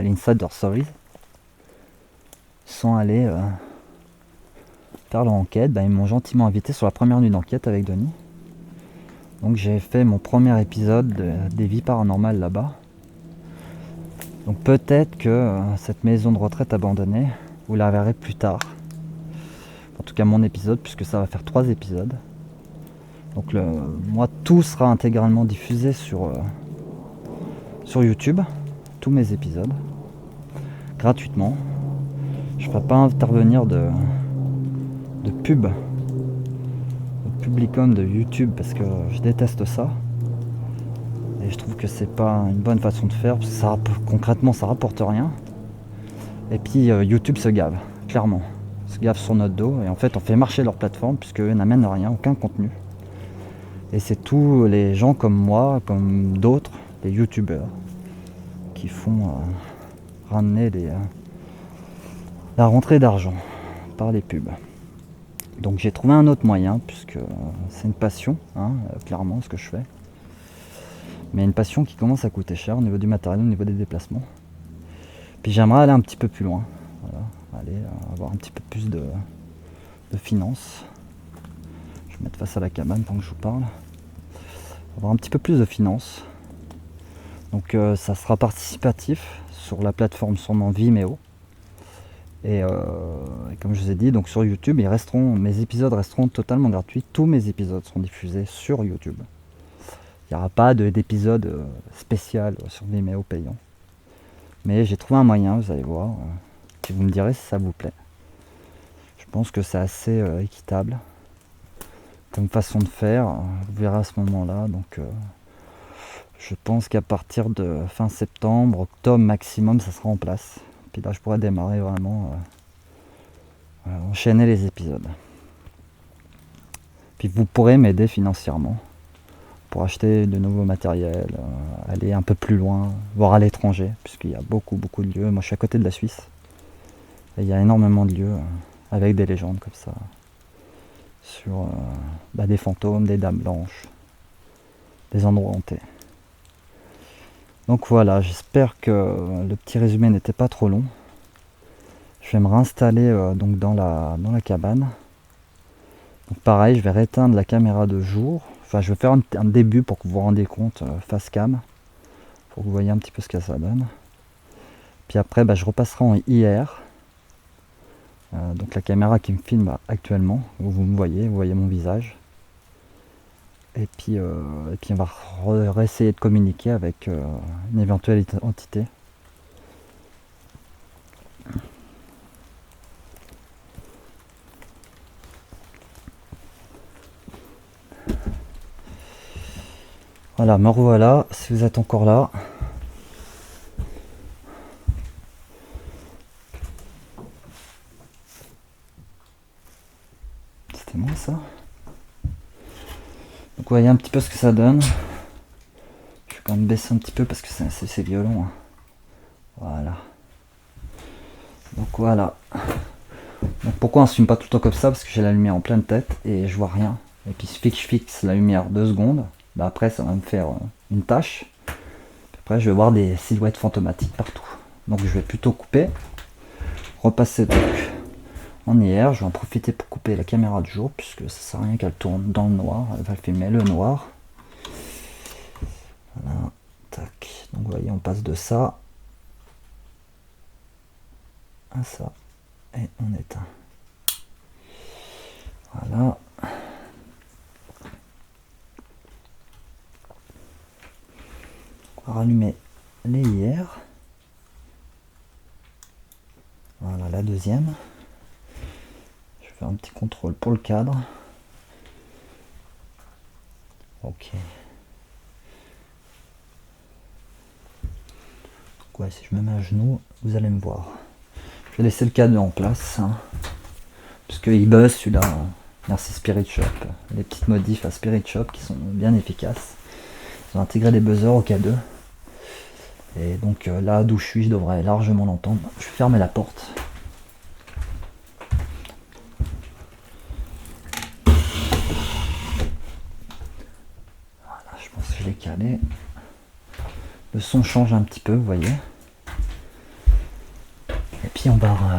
Insider Stories sont allés faire leur enquête. Ben, ils m'ont gentiment invité sur la première nuit d'enquête avec Denis. Donc j'ai fait mon premier épisode des vies paranormales là-bas. Donc peut-être que cette maison de retraite abandonnée, vous la verrez plus tard. En tout cas mon épisode, puisque ça va faire 3 épisodes. Donc moi tout sera intégralement diffusé sur YouTube, tous mes épisodes, gratuitement. Je ne ferai pas intervenir de pub, de publicum de YouTube, parce que je déteste ça. Et je trouve que c'est pas une bonne façon de faire, parce que concrètement ça rapporte rien. Et puis YouTube se gave, clairement. Se gave sur notre dos, et en fait on fait marcher leur plateforme, puisque eux n'amènent rien, aucun contenu. Et c'est tous les gens comme moi, comme d'autres, les youtubeurs, qui font ramener la rentrée d'argent par les pubs. Donc j'ai trouvé un autre moyen, puisque c'est une passion, hein, clairement, ce que je fais. Mais une passion qui commence à coûter cher au niveau du matériel, au niveau des déplacements. Puis j'aimerais aller un petit peu plus loin, voilà, aller avoir un petit peu plus de finances. Je vais mettre face à la cabane tant que je vous parle. Avoir un petit peu plus de finances. Donc ça sera participatif sur la plateforme sûrement Vimeo. Et comme je vous ai dit, donc sur YouTube, mes épisodes resteront totalement gratuits. Tous mes épisodes seront diffusés sur YouTube. Il n'y aura pas d'épisode spécial sur Vimeo payant. Mais j'ai trouvé un moyen, vous allez voir, et vous me direz si ça vous plaît. Je pense que c'est assez équitable comme façon de faire. Vous verrez à ce moment-là. Donc je pense qu'à partir de fin septembre, octobre maximum, ça sera en place. Puis là, je pourrais démarrer vraiment, enchaîner les épisodes. Puis vous pourrez m'aider financièrement pour acheter de nouveaux matériels, aller un peu plus loin, voire à l'étranger, puisqu'il y a beaucoup de lieux. Moi, je suis à côté de la Suisse, et il y a énormément de lieux avec des légendes comme ça, sur des fantômes, des dames blanches, des endroits hantés. Donc voilà, j'espère que le petit résumé n'était pas trop long. Je vais me réinstaller donc dans la cabane. Donc pareil, je vais rééteindre la caméra de jour. Enfin, je vais faire un début pour que vous vous rendiez compte face cam, pour que vous voyez un petit peu ce que ça donne. Puis après, je repasserai en IR. Donc la caméra qui me filme actuellement, où vous voyez mon visage. Et puis on va réessayer de communiquer avec une éventuelle entité. Voilà, me revoilà, si vous êtes encore là. C'était moi ça. Donc vous voyez un petit peu ce que ça donne. Je vais quand même baisser un petit peu parce que c'est violent, hein. Voilà. Donc voilà. Donc pourquoi on ne filme pas tout le temps comme ça? Parce que j'ai la lumière en pleine tête et je vois rien. Et puis il suffit que je fixe la lumière 2 secondes. Après ça va me faire une tâche. Puis après je vais voir des silhouettes fantomatiques partout. Donc je vais plutôt couper. Repasser donc en IR. Je vais en profiter pour couper la caméra du jour, puisque ça sert à rien qu'elle tourne dans le noir. Elle va filmer le noir. Voilà. Tac. Donc vous voyez, on passe de ça à ça. Et on éteint. Voilà. On va rallumer les hier. Voilà la deuxième. Je vais faire un petit contrôle pour le cadre. Ok. Donc ouais, si je me mets à genoux, vous allez me voir. Je vais laisser le cadre en place. Hein, parce qu'il buzz celui-là. Hein. Merci Spirit Shop. Les petites modifs à Spirit Shop qui sont bien efficaces. Ils ont intégré des buzzers au K2. Et donc là d'où je suis, je devrais largement l'entendre. Je vais fermer la porte. Voilà, je pense que je l'ai calé. Le son change un petit peu, vous voyez. Et puis on va...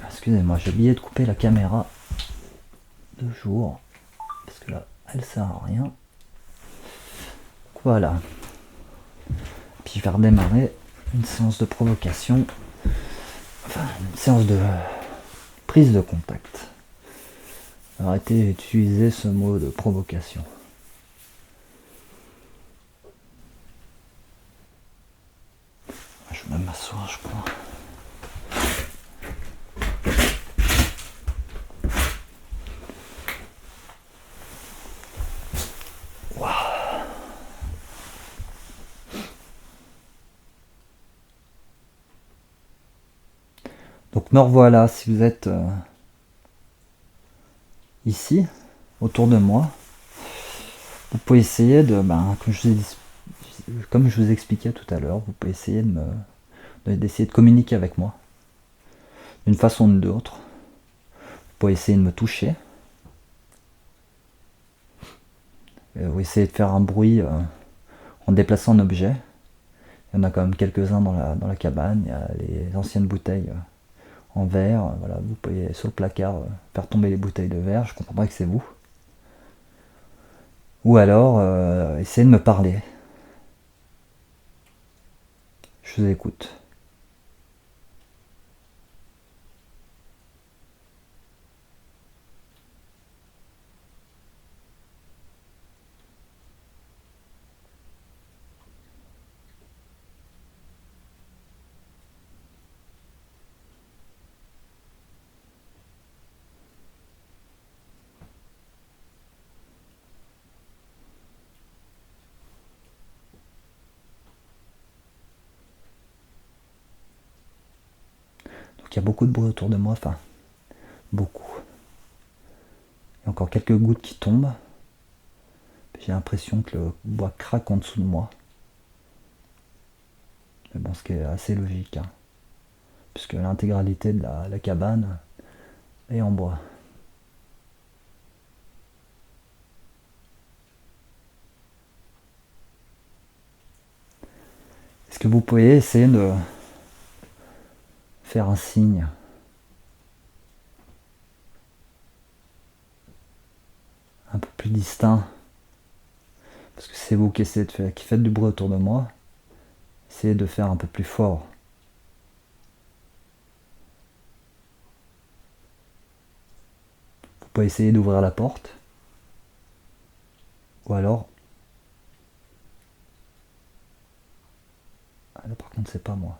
excusez-moi, j'ai oublié de couper la caméra de jour. Parce que là, elle sert à rien. Voilà. Puis je vais redémarrer une séance de provocation. Enfin, une séance de prise de contact. Arrêtez d'utiliser ce mot de provocation. Je vais même m'asseoir, je crois. Donc me revoilà, si vous êtes ici, autour de moi, vous pouvez essayer de, comme je vous expliquais tout à l'heure, vous pouvez essayer d'essayer de communiquer avec moi, d'une façon ou d'autre. Vous pouvez essayer de me toucher. Vous essayez de faire un bruit en déplaçant un objet. Il y en a quand même quelques-uns dans la cabane. Il y a les anciennes bouteilles en verre. Voilà, vous pouvez sur le placard faire tomber les bouteilles de verre. Je comprends pas que c'est vous. Ou alors essayez de me parler. Je vous écoute. Donc il y a beaucoup de bruit autour de moi, enfin beaucoup. Il y a encore quelques gouttes qui tombent. J'ai l'impression que le bois craque en dessous de moi. Mais bon, ce qui est assez logique, hein, puisque l'intégralité de la cabane est en bois. Est-ce que vous pouvez essayer de faire un signe un peu plus distinct? Parce que c'est vous qui essayez de faire, qui faites du bruit autour de moi. Essayez de faire un peu plus fort. Vous pouvez essayer d'ouvrir la porte. Ou alors... Ah, là par contre c'est pas moi.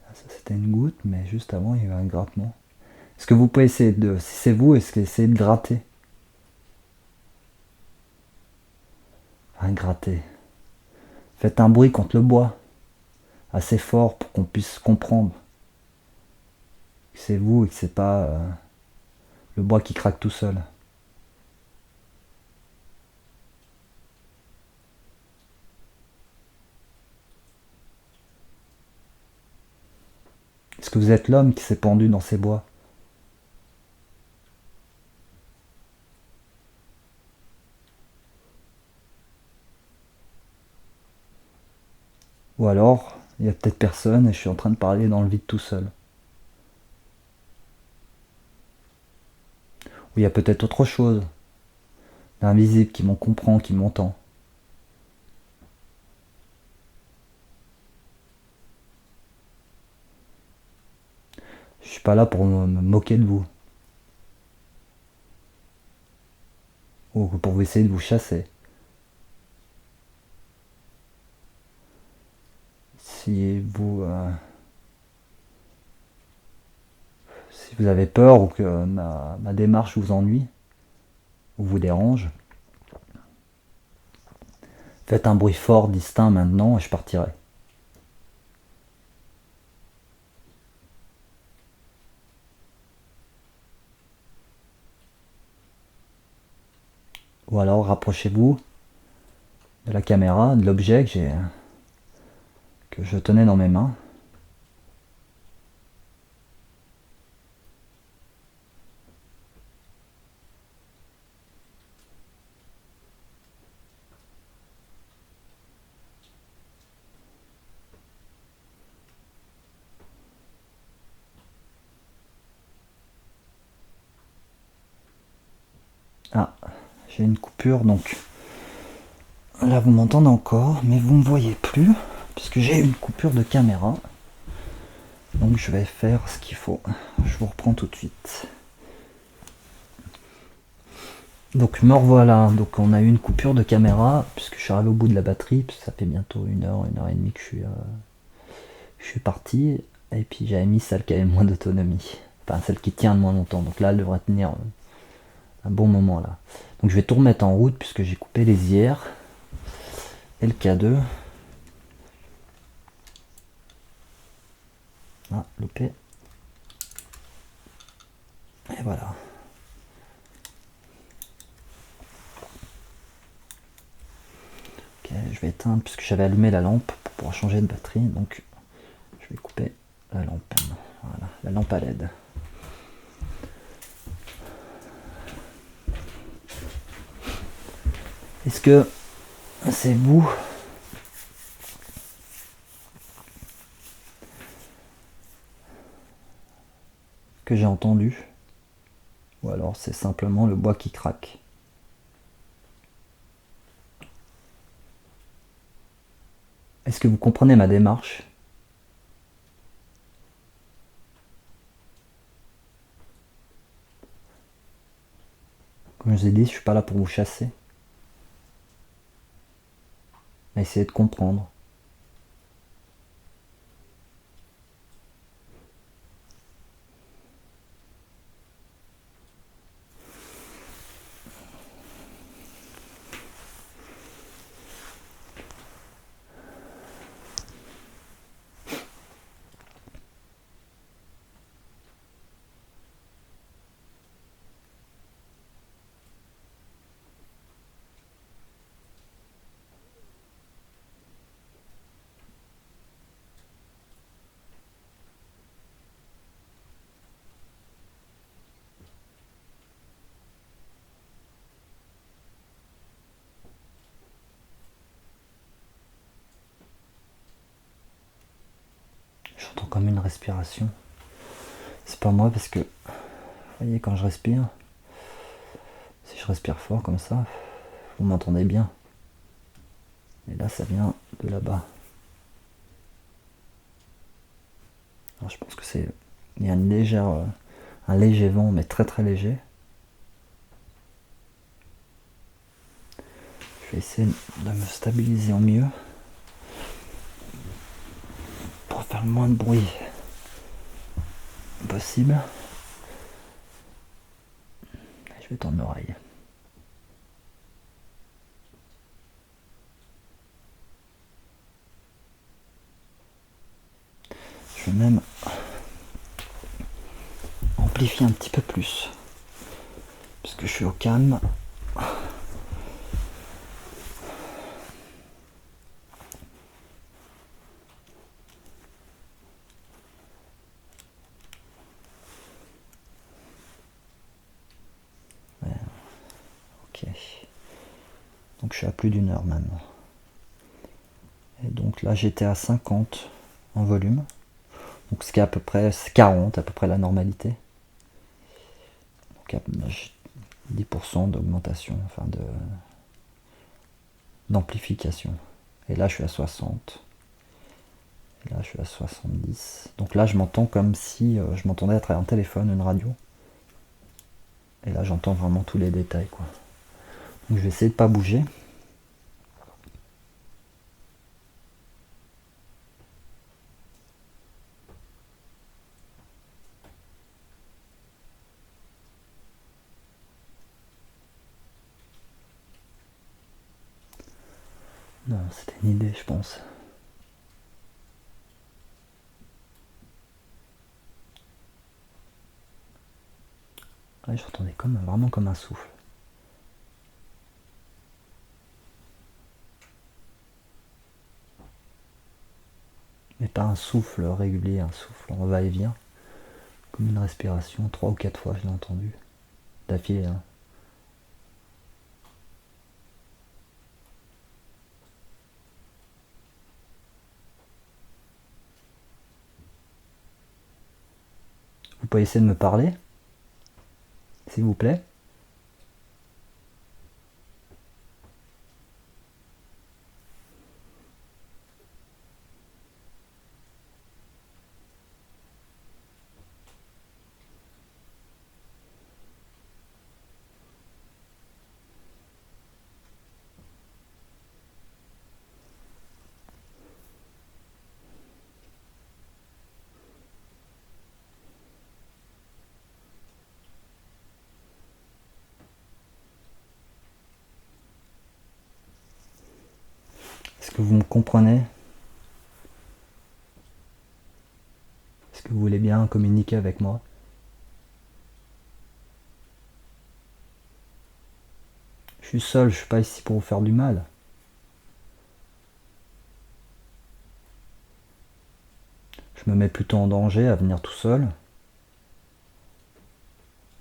Ah, ça c'était une goutte, mais juste avant il y a eu un grattement. Est-ce que vous pouvez essayer de... Si c'est vous, est-ce que essayez de gratter? Enfin, gratter. Faites un bruit contre le bois. Assez fort pour qu'on puisse comprendre que c'est vous et que c'est pas le bois qui craque tout seul. Est-ce que vous êtes l'homme qui s'est pendu dans ces bois? Ou alors, il y a peut-être personne et je suis en train de parler dans le vide tout seul. Ou il y a peut-être autre chose, l'invisible qui m'en comprend, qui m'entend. Je suis pas là pour me moquer de vous. Ou pour vous essayer de vous chasser. Si vous... si vous avez peur ou que ma démarche vous ennuie ou vous dérange, faites un bruit fort, distinct maintenant et je partirai. Ou alors rapprochez-vous de la caméra, de l'objet que je tenais dans mes mains. Ah, j'ai une coupure donc là vous m'entendez encore mais vous ne me voyez plus puisque j'ai une coupure de caméra. Donc je vais faire ce qu'il faut. Je vous reprends tout de suite. Donc me revoilà. Donc on a eu une coupure de caméra puisque je suis arrivé au bout de la batterie, puisque ça fait bientôt une heure et demie que je suis parti. Et puis j'avais mis celle qui avait le moins d'autonomie. Enfin celle qui tient le moins longtemps. Donc là elle devrait tenir un bon moment là. Donc je vais tout remettre en route puisque j'ai coupé les IR et le K2. Ah, loupé. Et voilà. Ok, je vais éteindre puisque j'avais allumé la lampe pour pouvoir changer de batterie. Donc je vais couper la lampe. Voilà, la lampe à LED. Est-ce que c'est vous que j'ai entendu? Ou alors c'est simplement le bois qui craque? Est-ce que vous comprenez ma démarche? Comme je vous ai dit, je suis pas là pour vous chasser. Mais essayez de comprendre. J'entends comme une respiration. C'est pas moi parce que, vous voyez, quand je respire, si je respire fort comme ça, vous m'entendez bien. Et là, ça vient de là-bas. Alors, je pense que c'est... Il y a un léger vent, mais très très léger. Je vais essayer de me stabiliser au mieux pour faire le moins de bruit possible. Je vais tendre l'oreille. Je vais même amplifier un petit peu plus puisque je suis au calme. Ok. Donc je suis à plus d'une heure maintenant. Et donc là j'étais à 50 en volume. Donc ce qui est à peu près 40, à peu près la normalité. Donc 10% d'augmentation, enfin d'amplification. Et là je suis à 60. Et là, je suis à 70. Donc là, je m'entends comme si je m'entendais à travers un téléphone, une radio. Et là, j'entends vraiment tous les détails, quoi. Donc je vais essayer de pas bouger. Non, c'était une idée, je pense. Ouais, j'entendais vraiment comme un souffle. Mais pas un souffle régulier, un souffle en va-et-vient. Comme une respiration, 3 ou 4 fois, je l'ai entendu. D'affilée, hein. Vous pouvez essayer de me parler, s'il vous plaît? Est-ce que vous me comprenez? Est-ce que vous voulez bien communiquer avec moi? Je suis seul, je suis pas ici pour vous faire du mal. Je me mets plutôt en danger à venir tout seul.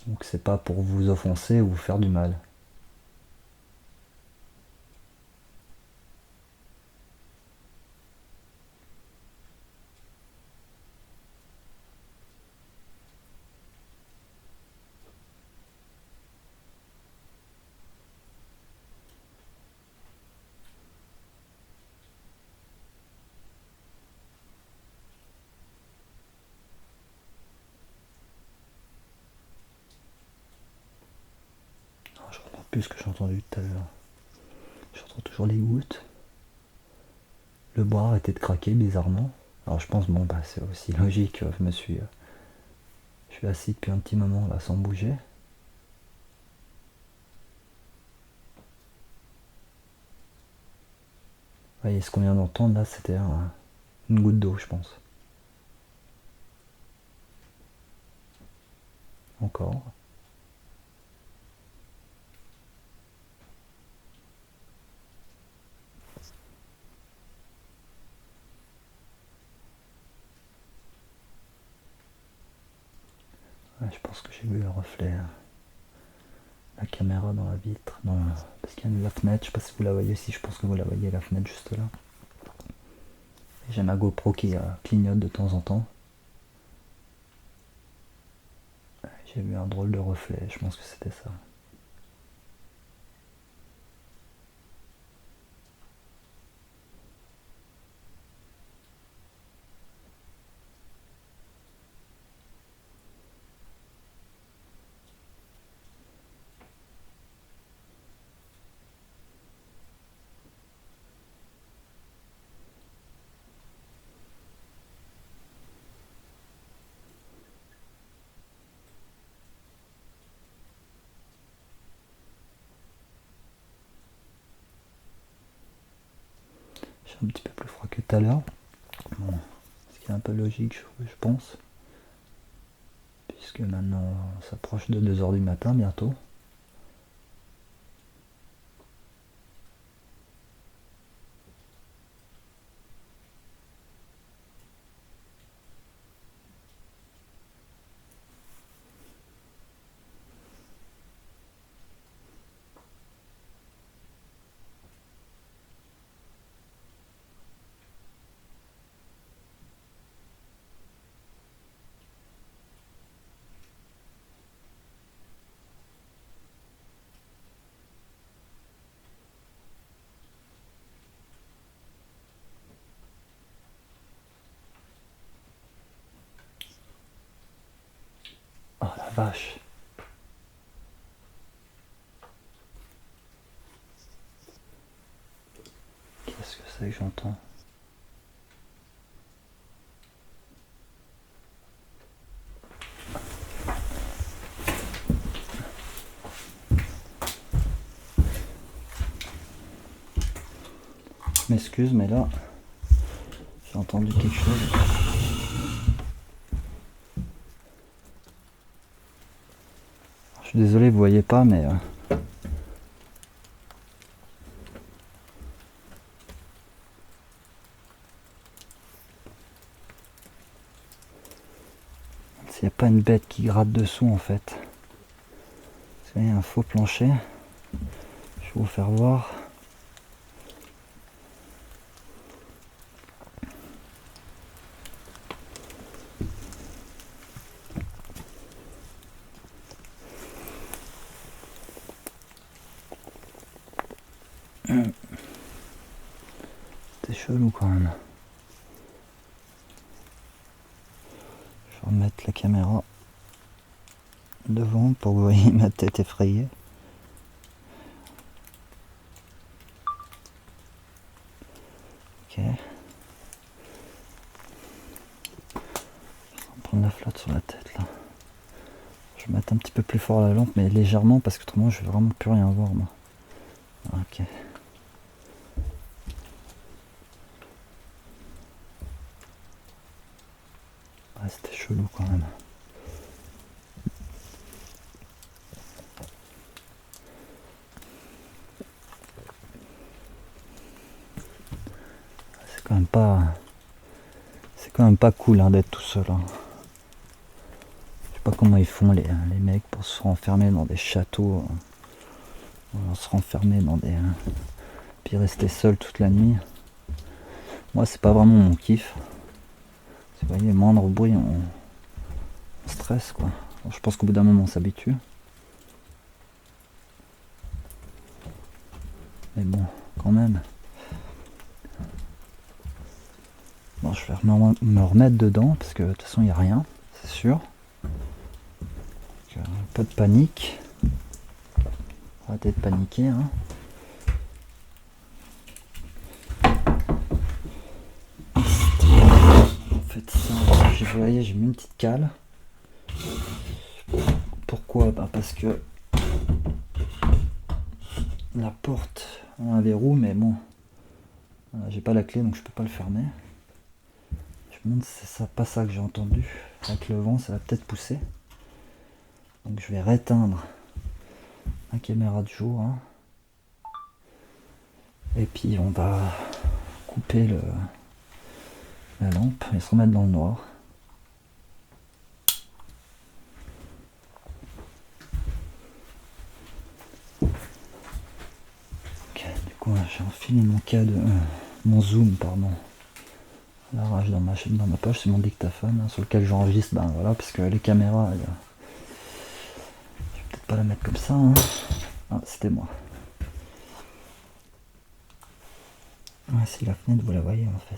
Donc c'est pas pour vous offenser ou vous faire du mal. Je comprends plus ce que j'ai entendu tout à l'heure. J'entends toujours les gouttes. Le bois a arrêté de craquer bizarrement. Alors je pense, bon bah c'est aussi logique, je suis assis depuis un petit moment là sans bouger. Vous voyez, ce qu'on vient d'entendre là, c'était une goutte d'eau, je pense. Encore. Ouais, je pense que j'ai vu le reflet, la caméra dans la vitre, parce qu'il y a la fenêtre, je sais pas si vous la voyez ici, je pense que vous la voyez, la fenêtre juste là. Et j'ai ma GoPro qui clignote de temps en temps. J'ai vu un drôle de reflet, je pense que c'était ça. J'ai un petit peu plus froid que tout à l'heure. Bon, ce qui est un peu logique, je pense. Puisque maintenant on s'approche de 2 heures du matin bientôt. Oh la vache. Qu'est-ce que c'est que j'entends? Je m'excuse, mais là, j'ai entendu quelque chose. Je suis désolé, vous voyez pas, mais s'il n'y a pas une bête qui gratte dessous en fait. Il y a un faux plancher. Je vais vous faire voir. C'est chelou quand même. Je vais remettre la caméra devant pour que vous voyez ma tête effrayée. Ok. Je vais prendre la flotte sur la tête là. Je vais mettre un petit peu plus fort la lampe, mais légèrement parce que autrement je vais vraiment plus rien voir moi. Ok. Ouais, c'était chelou quand même. C'est quand même pas cool hein, d'être tout seul. Hein. Je sais pas comment ils font les mecs pour se renfermer dans des châteaux. Se renfermer dans des. Puis rester seul toute la nuit. Moi c'est pas vraiment mon kiff. Vous voyez, moindre bruit on stresse quoi. Alors, je pense qu'au bout d'un moment on s'habitue. Mais bon, quand même. Bon, je vais me remettre dedans parce que de toute façon il n'y a rien, c'est sûr. Donc, pas de panique. Arrêtez de paniquer. Hein. En fait, ça, vous voyez, j'ai mis une petite cale. Pourquoi? Parce que la porte a un verrou, mais bon, j'ai pas la clé donc je peux pas le fermer. Je me demande si c'est ça, pas ça que j'ai entendu. Avec le vent, ça va peut-être pousser. Donc je vais rééteindre la caméra de jour. Hein. Et puis on va couper la lampe et se remettre dans le noir. Ok, du coup j'ai enfilé mon zoom pardon. L'arrache dans ma poche, c'est mon dictaphone hein, sur lequel j'enregistre, ben voilà, parce que les caméras, je vais peut-être pas la mettre comme ça. Hein. Ah, c'était moi. Ah, si la fenêtre, vous la voyez en fait.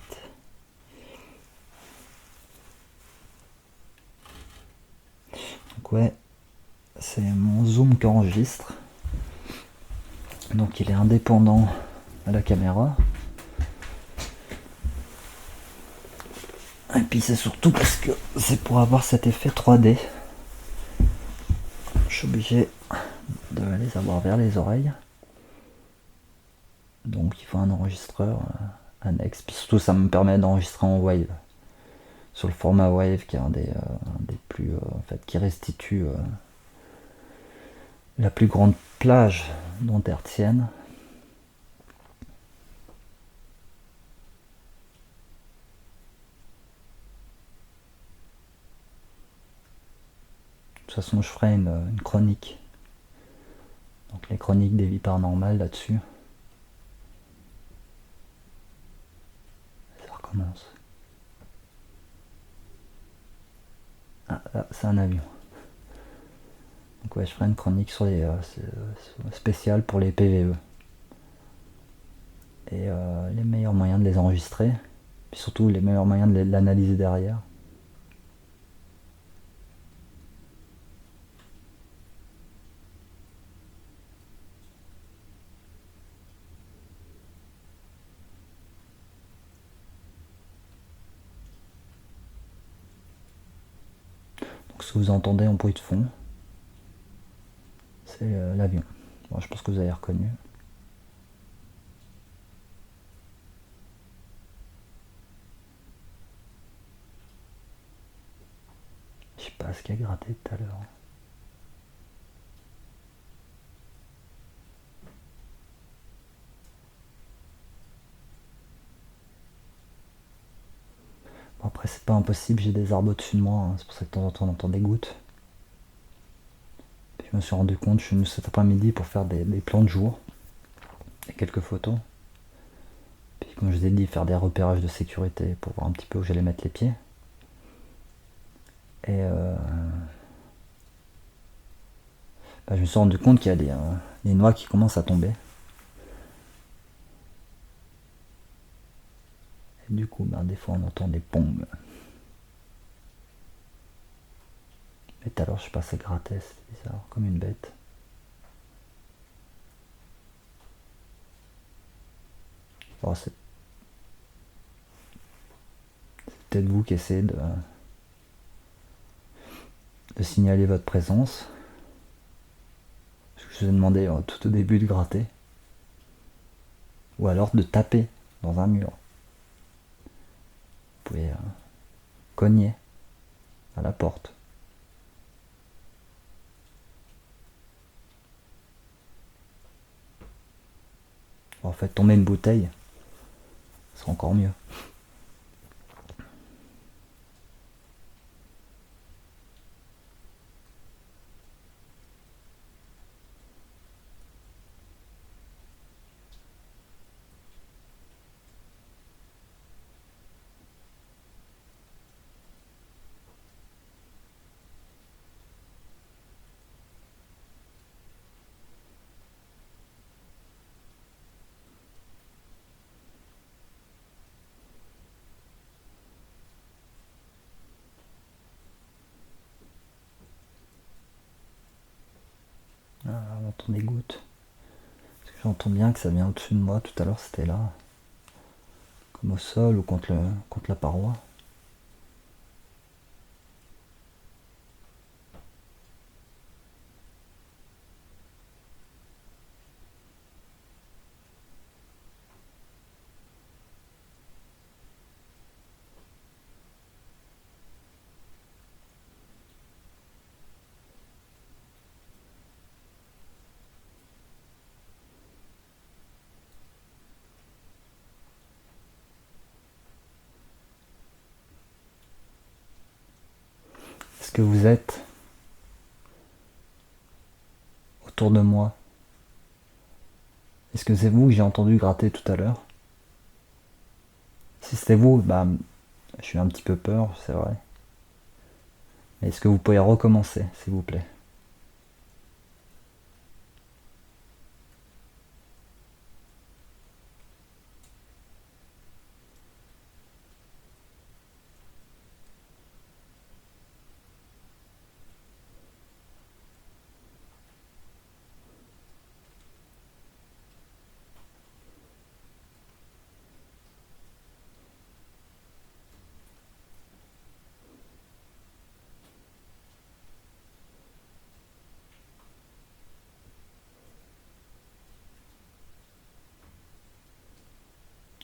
Donc ouais, c'est mon zoom qui enregistre. Donc il est indépendant à la caméra. Et puis c'est surtout parce que c'est pour avoir cet effet 3D. Je suis obligé de les avoir vers les oreilles. Donc il faut un enregistreur annexe. Puis surtout ça me permet d'enregistrer en wave. Sur le format wave qui est un des plus en fait qui restitue la plus grande plage d'ondes hertziennes. De toute façon je ferai une chronique. Donc les chroniques des vies paranormales là-dessus. Ça recommence. Ah là c'est un avion. Donc ouais je ferai une chronique sur les spéciales pour les PVE. Et les meilleurs moyens de les enregistrer. Puis surtout les meilleurs moyens de l'analyser derrière. Ah là, c'est un avion. Ce que vous entendez en bruit de fond, c'est l'avion. Bon, je pense que vous avez reconnu. Je sais pas ce qu'il a gratté tout à l'heure. Bon, après, c'est pas impossible, j'ai des arbres au-dessus de moi, hein. C'est pour ça que de temps en temps on entend des gouttes. Puis je me suis rendu compte, je suis venu cet après-midi pour faire des plans de jour et quelques photos. Puis comme je vous ai dit, faire des repérages de sécurité pour voir un petit peu où j'allais mettre les pieds. Et bah, je me suis rendu compte qu'il y a des noix qui commencent à tomber. Et du coup, ben, des fois on entend des pongs. Et tout à l'heure, je passais gratter, c'était bizarre, comme une bête. Bon, c'est peut-être vous qui essayez de signaler votre présence. Parce que je vous ai demandé tout au début de gratter. Ou alors de taper dans un mur. Vous pouvez cogner à la porte. En fait, tomber une bouteille, c'est encore mieux. Ah, on entend des gouttes. Parce que j'entends bien que ça vient au-dessus de moi. Tout à l'heure, c'était là. Comme au sol ou contre la paroi. Est-ce que vous êtes autour de moi? Est-ce que c'est vous que j'ai entendu gratter tout à l'heure? Si c'était vous, bah, je suis un petit peu peur, c'est vrai. Mais est-ce que vous pouvez recommencer, s'il vous plaît?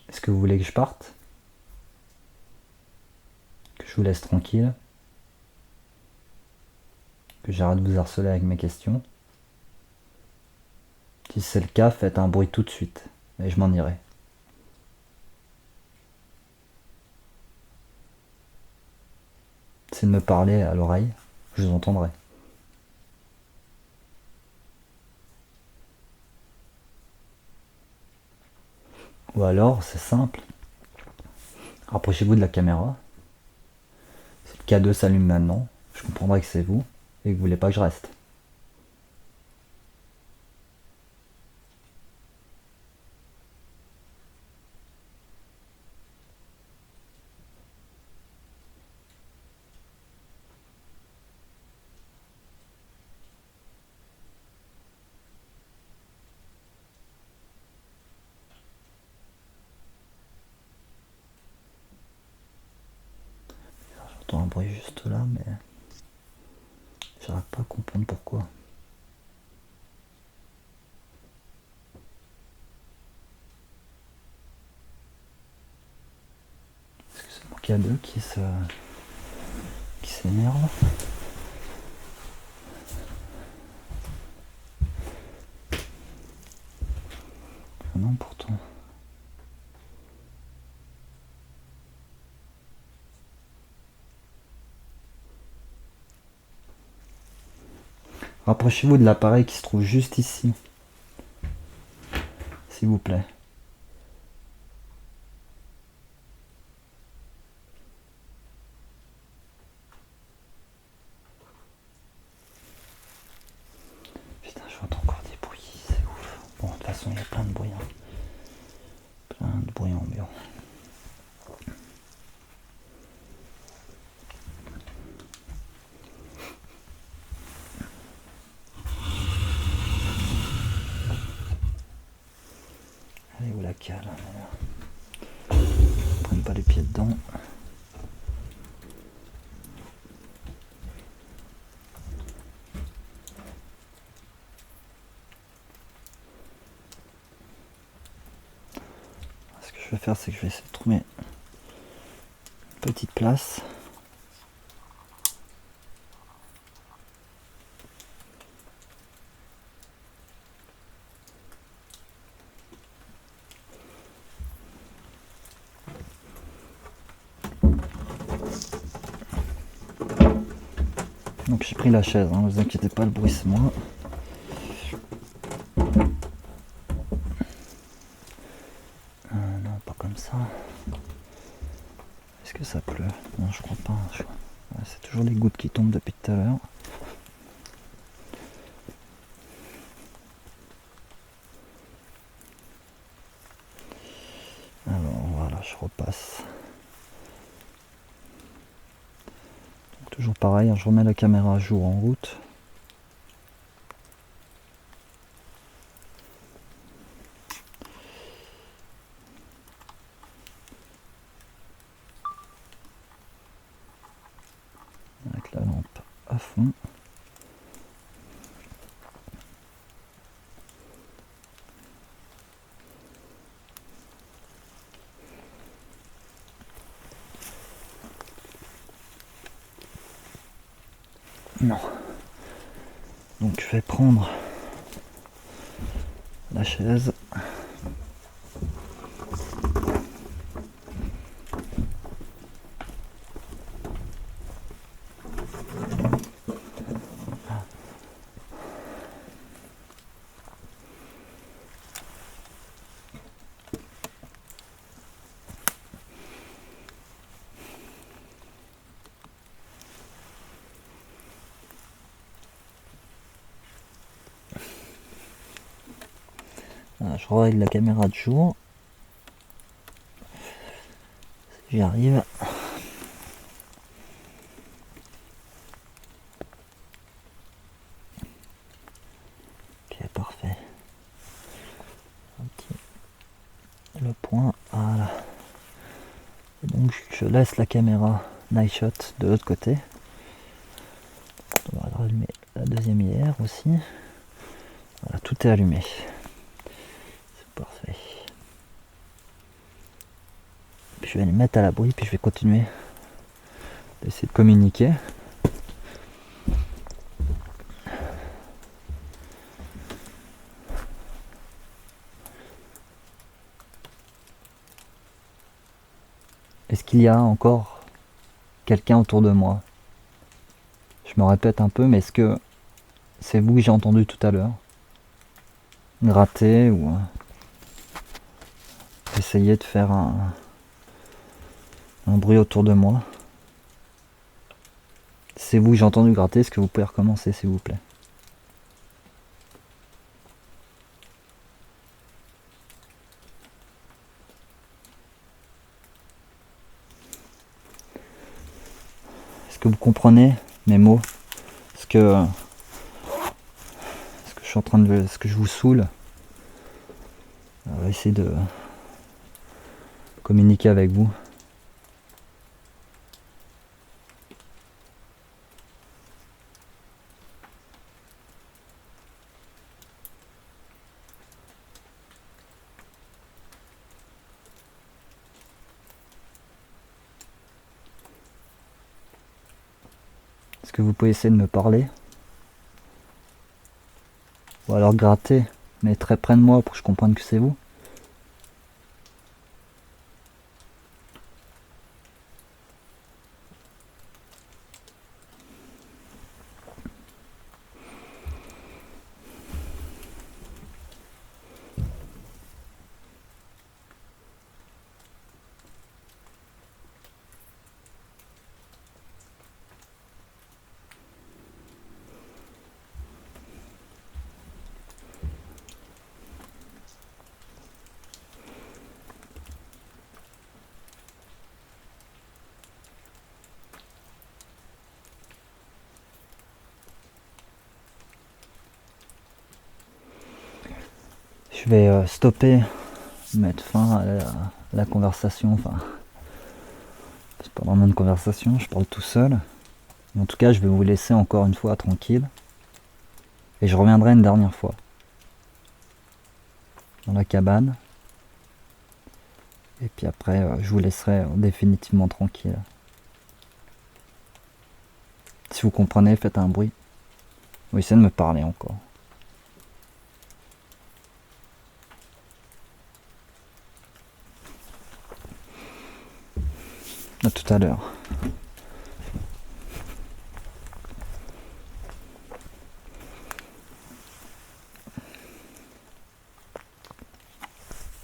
Est-ce que vous voulez que je parte? Que je vous laisse tranquille? Que j'arrête de vous harceler avec mes questions? Si c'est le cas, faites un bruit tout de suite, et je m'en irai. C'est de me parler à l'oreille, je vous entendrai. Ou alors, c'est simple, rapprochez-vous de la caméra. Si le K2 s'allume maintenant, je comprendrai que c'est vous, et que vous voulez pas que je reste. J'entends un bruit juste là, mais... J'arrive pas à comprendre pourquoi. Est-ce que c'est mon câble qui s'énerve? Ah non, pourtant. Rapprochez-vous de l'appareil qui se trouve juste ici, s'il vous plaît. Putain, j'entends encore des bruits, c'est ouf. Bon, de toute façon, il y a plein de bruit. Plein de bruit ambiant. Allez, où la cale? Ne prenne pas les pieds dedans. Ce que je vais faire, c'est que je vais essayer de trouver une petite place. Donc j'ai pris la chaise, hein, vous inquiétez pas, le bruit c'est moi. Non, pas comme ça. Est-ce que ça pleut? Non, je crois pas. Ouais, c'est toujours les gouttes qui tombent depuis tout à l'heure. Alors voilà, je repasse. Donc, toujours pareil, je remets la caméra à jour en route. Avec la lampe à fond. Non. Donc je vais prendre la chaise. Voilà, je règle la caméra de jour. Si j'y arrive. Ok, parfait. Le point, voilà. Et donc je laisse la caméra night shot de l'autre côté. On va allumer la deuxième IR aussi. Voilà, tout est allumé. C'est parfait. Puis je vais les mettre à l'abri, puis je vais continuer d'essayer de communiquer. Est-ce qu'il y a encore quelqu'un autour de moi? Je me répète un peu, mais est-ce que c'est vous que j'ai entendu tout à l'heure? Gratter ou essayer de faire un bruit autour de moi? C'est vous que j'ai entendu gratter, est-ce que vous pouvez recommencer s'il vous plaît? Est-ce que vous comprenez mes mots? Est-ce que je suis en train de... Est-ce que je vous saoule? On va essayer de communiquer avec vous. Est-ce que vous pouvez essayer de me parler? Ou alors gratter, mais très près de moi pour que je comprenne que c'est vous. Je vais stopper, mettre fin à la conversation. Enfin, c'est pas vraiment une conversation, je parle tout seul. Mais en tout cas, je vais vous laisser encore une fois tranquille. Et je reviendrai une dernière fois. Dans la cabane. Et puis après, je vous laisserai définitivement tranquille. Si vous comprenez, faites un bruit. Ou essayez de me parler encore. À tout à l'heure.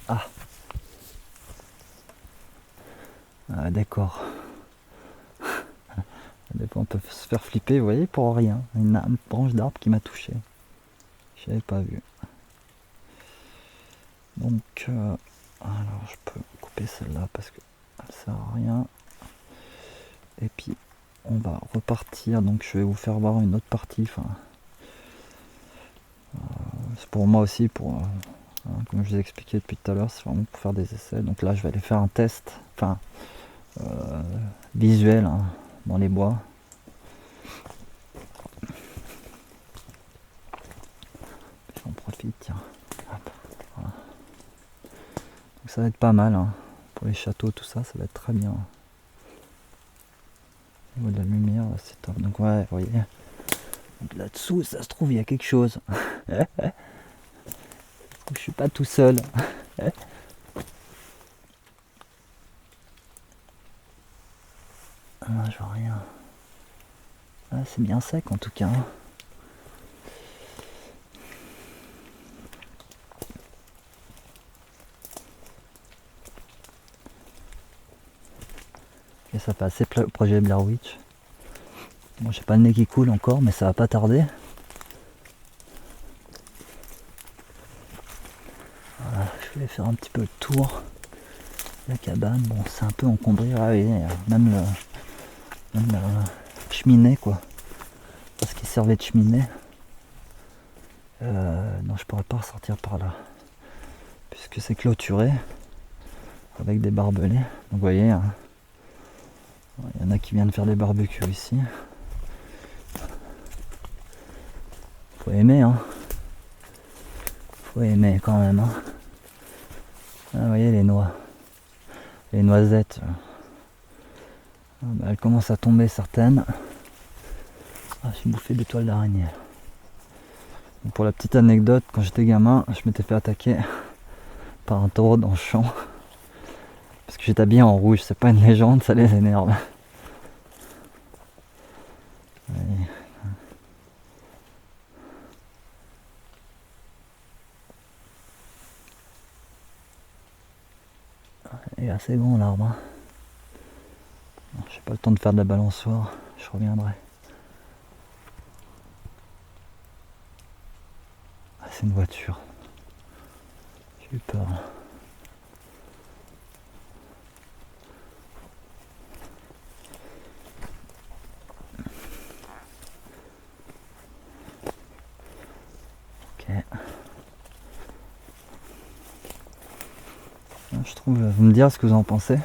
Ah, d'accord. Des fois on peut se faire flipper, vous voyez, pour rien. Une branche d'arbre qui m'a touché. Je n'avais pas vu. Donc, alors je peux couper celle-là parce que elle sert à rien. Et puis on va repartir. Donc je vais vous faire voir une autre partie. Enfin, c'est pour moi aussi, comme je vous ai expliqué depuis tout à l'heure, c'est vraiment pour faire des essais. Donc là je vais aller faire un test, enfin visuel, hein, dans les bois. J'en profite, tiens. Hop, voilà. Donc ça va être pas mal, hein. Pour les châteaux, tout ça, ça va être très bien. Au niveau de la lumière, là, c'est top. Donc ouais, vous voyez, là-dessous, ça se trouve, il y a quelque chose. Je suis pas tout seul. Ah, je vois rien. Ah, c'est bien sec en tout cas. Et ça fait assez projet Blair Witch. Bon, j'ai pas le nez qui coule encore, mais ça va pas tarder. Voilà, je vais faire un petit peu le tour de la cabane. Bon, c'est un peu encombré. Ah oui, même la cheminée, quoi. Parce qu'il servait de cheminée. Non, je pourrais pas ressortir par là. Puisque c'est clôturé. Avec des barbelés. Donc vous voyez, hein, il y en a qui viennent faire des barbecues ici. Faut aimer, hein. Faut aimer quand même, hein. Ah, vous voyez les noix. Les noisettes. Ah, bah, elles commencent à tomber certaines. Ah, j'ai bouffé des toiles d'araignée. Pour la petite anecdote, quand j'étais gamin, je m'étais fait attaquer par un taureau dans le champ. Parce que j'étais habillé en rouge, c'est pas une légende, ça les énerve. Il est assez grand l'arbre, hein. J'ai pas le temps de faire de la balançoire, je reviendrai. Ah, c'est une voiture. J'ai eu peur. Ok. Je trouve, vous me dire ce que vous en pensez.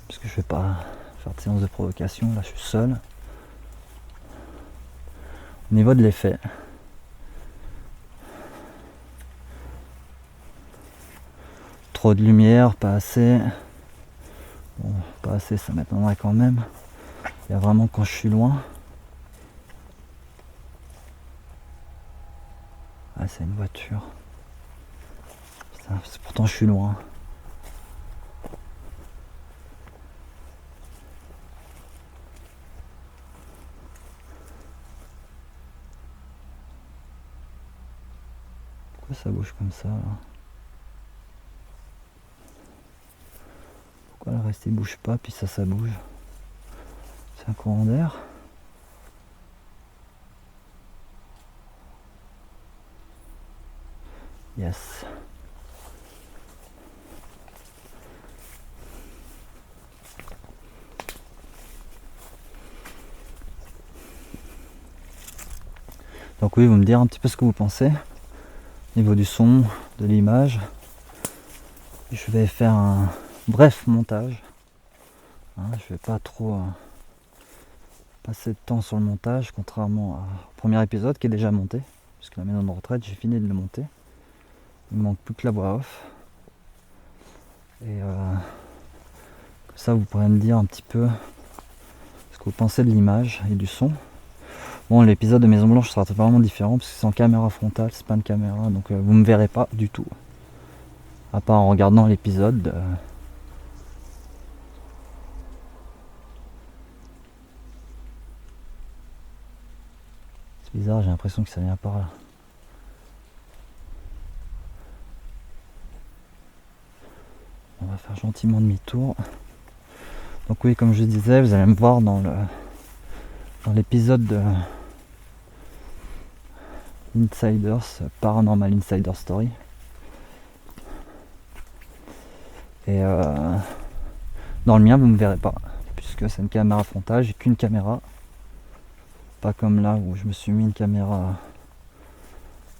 Parce que je vais pas faire de séance de provocation, là je suis seul. Au niveau de l'effet. Trop de lumière, pas assez. Bon, pas assez, ça m'étonnerait quand même. Il y a vraiment quand je suis loin. Ah, c'est une voiture. Putain, pourtant je suis loin. Pourquoi ça bouge comme ça là? Pourquoi le reste il bouge pas puis ça bouge? C'est un courant d'air? Yes. Donc oui, vous me direz un petit peu ce que vous pensez au niveau du son, de l'image. Je vais faire un bref montage. Je vais pas trop passer de temps sur le montage, contrairement au premier épisode qui est déjà monté, puisque la maison de retraite, j'ai fini de le monter. Il me manque plus que la voix off. Et comme ça, vous pourrez me dire un petit peu ce que vous pensez de l'image et du son. Bon, l'épisode de Maison Blanche sera totalement différent, parce que c'est en caméra frontale, c'est pas une caméra, donc vous me verrez pas du tout. À part en regardant l'épisode. C'est bizarre, j'ai l'impression que ça vient par là. On va faire gentiment demi-tour. Donc oui, comme je disais, vous allez me voir dans l'épisode de Insiders, Paranormal Insider Story. Et dans le mien, vous ne me verrez pas, puisque c'est une caméra frontale, j'ai qu'une caméra. Pas comme là où je me suis mis une caméra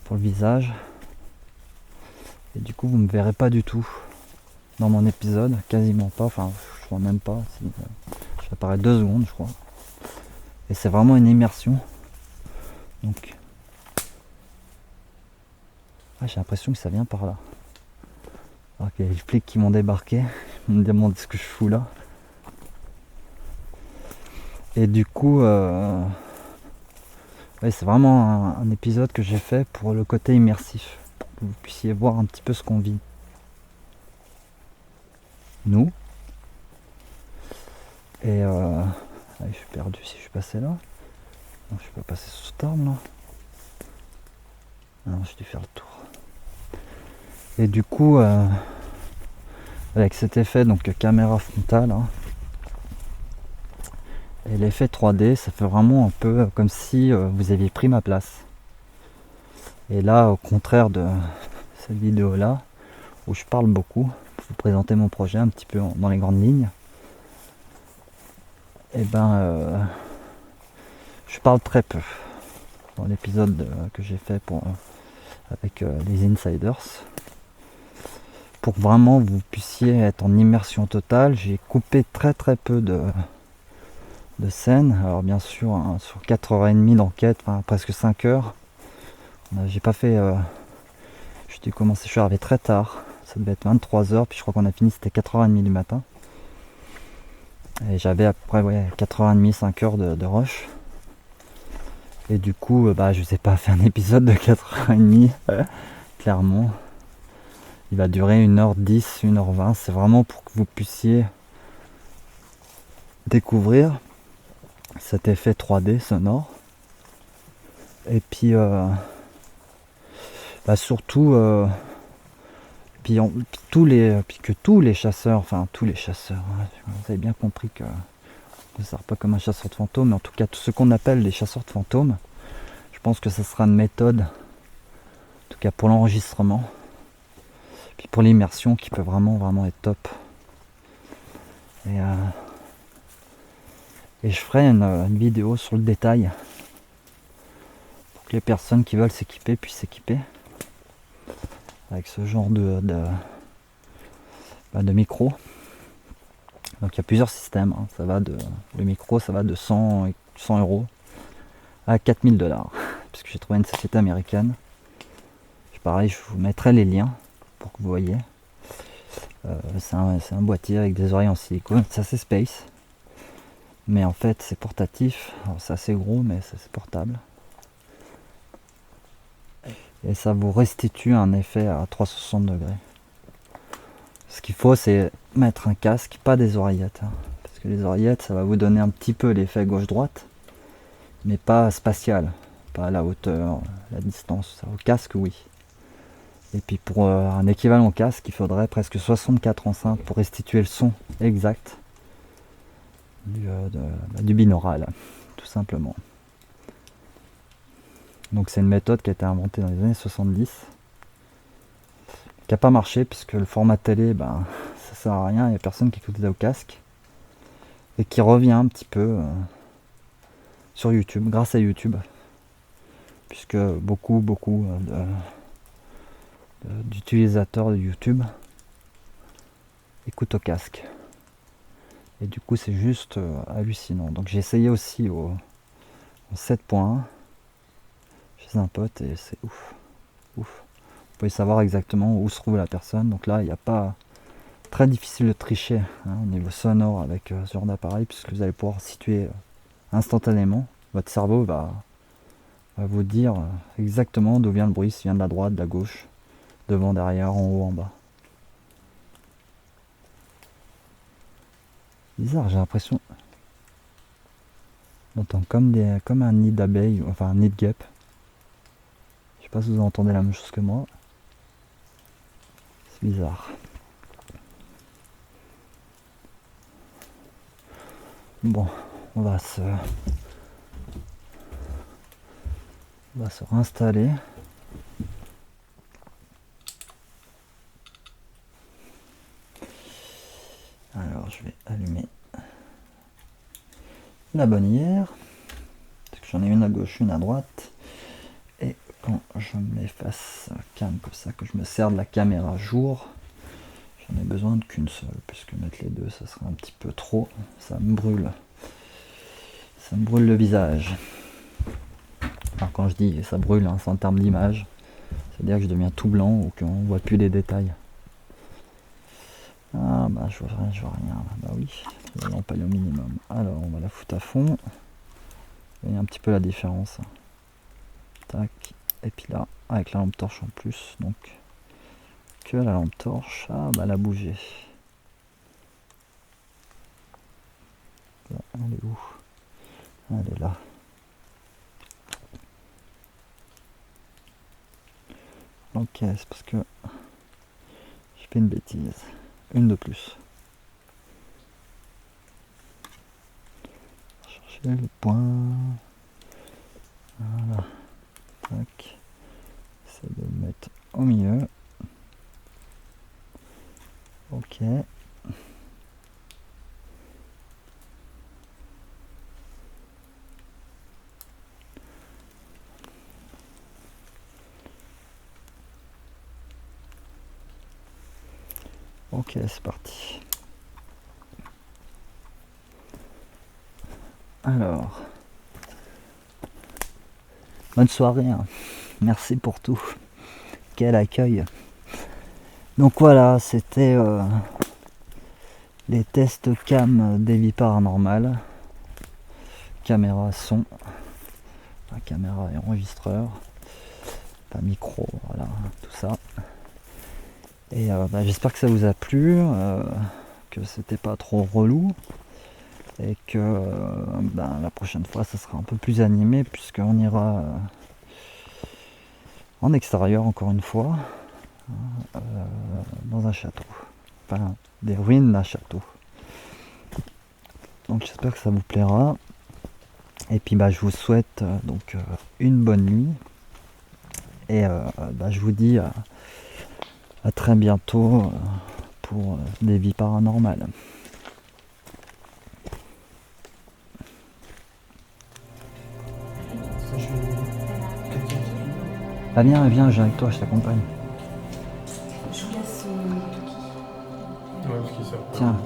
pour le visage. Et du coup, vous ne me verrez pas du tout dans mon épisode, quasiment pas, enfin, je crois même pas. Je vais apparaître 2 secondes, je crois. Et c'est vraiment une immersion. Donc, j'ai l'impression que ça vient par là. Alors qu'il y a les flics qui m'ont débarqué, ils me demandent ce que je fous là. Et du coup, c'est vraiment un épisode que j'ai fait pour le côté immersif, pour que vous puissiez voir un petit peu ce qu'on vit. Nous. Et je suis perdu si je suis passé là. Non, je suis pas passé sous cet arbre là. Non, j'ai dû faire le tour. Et du coup, avec cet effet, donc caméra frontale, et l'effet 3D, ça fait vraiment un peu comme si vous aviez pris ma place. Et là, au contraire de cette vidéo là, où je parle beaucoup, pour vous présenter mon projet un petit peu dans les grandes lignes, et ben je parle très peu dans l'épisode que j'ai fait avec les Insiders. Pour vraiment vous puissiez être en immersion totale, j'ai coupé très très peu de scènes. Alors bien sûr, sur 4h30 d'enquête, presque 5 heures, j'ai pas fait... je suis arrivé très tard, ça devait être 23h, puis je crois qu'on a fini, c'était 4h30 du matin. Et j'avais à peu près 4h30, 5 heures de rush. Et du coup, je vous ai pas fait un épisode de 4h30, clairement. Il va durer 1h10, 1h20. C'est vraiment pour que vous puissiez découvrir cet effet 3D sonore. Et puis, surtout, puis que tous les chasseurs, vous avez bien compris que je ne sers pas comme un chasseur de fantômes, mais en tout cas, tout ce qu'on appelle les chasseurs de fantômes, je pense que ça sera une méthode, en tout cas pour l'enregistrement, puis pour l'immersion qui peut vraiment vraiment être top. Et je ferai une vidéo sur le détail pour que les personnes qui veulent s'équiper puissent s'équiper avec ce genre de micro. Donc il y a plusieurs systèmes, ça va le micro, ça va de 100 euros à 4000$, puisque j'ai trouvé une société américaine. Pareil, je vous mettrai les liens pour que vous voyez. C'est un boîtier avec des oreilles en silicone, c'est assez space, mais en fait c'est portatif. Alors, c'est assez gros, mais c'est portable. et ça vous restitue un effet à 360 degrés. Ce qu'il faut, c'est mettre un casque, pas des oreillettes, hein, parce que les oreillettes, ça va vous donner un petit peu l'effet gauche-droite, mais pas spatial, pas la hauteur, la distance. Au casque, oui. Et puis pour un équivalent casque, il faudrait presque 64 enceintes pour restituer le son exact du binaural, tout simplement. Donc c'est une méthode qui a été inventée dans les années 70, qui n'a pas marché puisque le format télé, ça sert à rien, il n'y a personne qui écoute ça au casque, et qui revient un petit peu sur YouTube, grâce à YouTube, puisque beaucoup d'utilisateurs de YouTube écoutent au casque. Et du coup c'est juste hallucinant. Donc j'ai essayé aussi en 7.1 chez un pote et c'est ouf. Vous pouvez savoir exactement où se trouve la personne. Donc là il n'y a pas très difficile de tricher au niveau sonore avec ce genre d'appareil, puisque vous allez pouvoir situer instantanément. Votre cerveau va vous dire exactement d'où vient le bruit, s'il vient de la droite, de la gauche, devant, derrière, en haut, en bas. Bizarre, j'ai l'impression d'entendre comme un nid d'abeille, enfin un nid de guêpe. Je sais pas si vous entendez la même chose que moi. C'est bizarre. Bon, on va se réinstaller. Alors je vais allumer la bonnière, parce que j'en ai une à gauche, une à droite, et quand je me mets face cam comme ça, que je me sers de la caméra jour, j'en ai besoin qu'une seule, puisque mettre les deux ça serait un petit peu trop, ça me brûle le visage. Alors quand je dis ça brûle, c'est en termes d'image, c'est-à-dire que je deviens tout blanc ou qu'on voit plus les détails. Ah je vois rien, bah oui, la lampe elle est au minimum. Alors on va la foutre à fond. Vous voyez un petit peu la différence. Tac, et puis là, avec la lampe torche en plus, donc que la lampe torche, elle a bougé. Elle est où? Elle est là. Ok, c'est parce que j'ai fait une bêtise. Une de plus. Chercher le point. Voilà. Tac. J'essaie de le mettre au milieu. Ok. Ok, c'est parti. Alors, bonne soirée, hein. Merci pour tout. Quel accueil. Donc voilà, c'était les tests cam des paranormales. Caméra son, caméra et enregistreur, pas micro, voilà, tout ça. Et j'espère que ça vous a plu, que c'était pas trop relou, et que la prochaine fois ça sera un peu plus animé, puisqu'on ira en extérieur encore une fois, dans un château, enfin des ruines d'un château. Donc j'espère que ça vous plaira, et puis je vous souhaite une bonne nuit, et je vous dis à très bientôt pour des vies paranormales. Viens, je viens avec toi, je t'accompagne. Je vous laisse Toki. Ouais, parce qu'il sert pas. Tiens.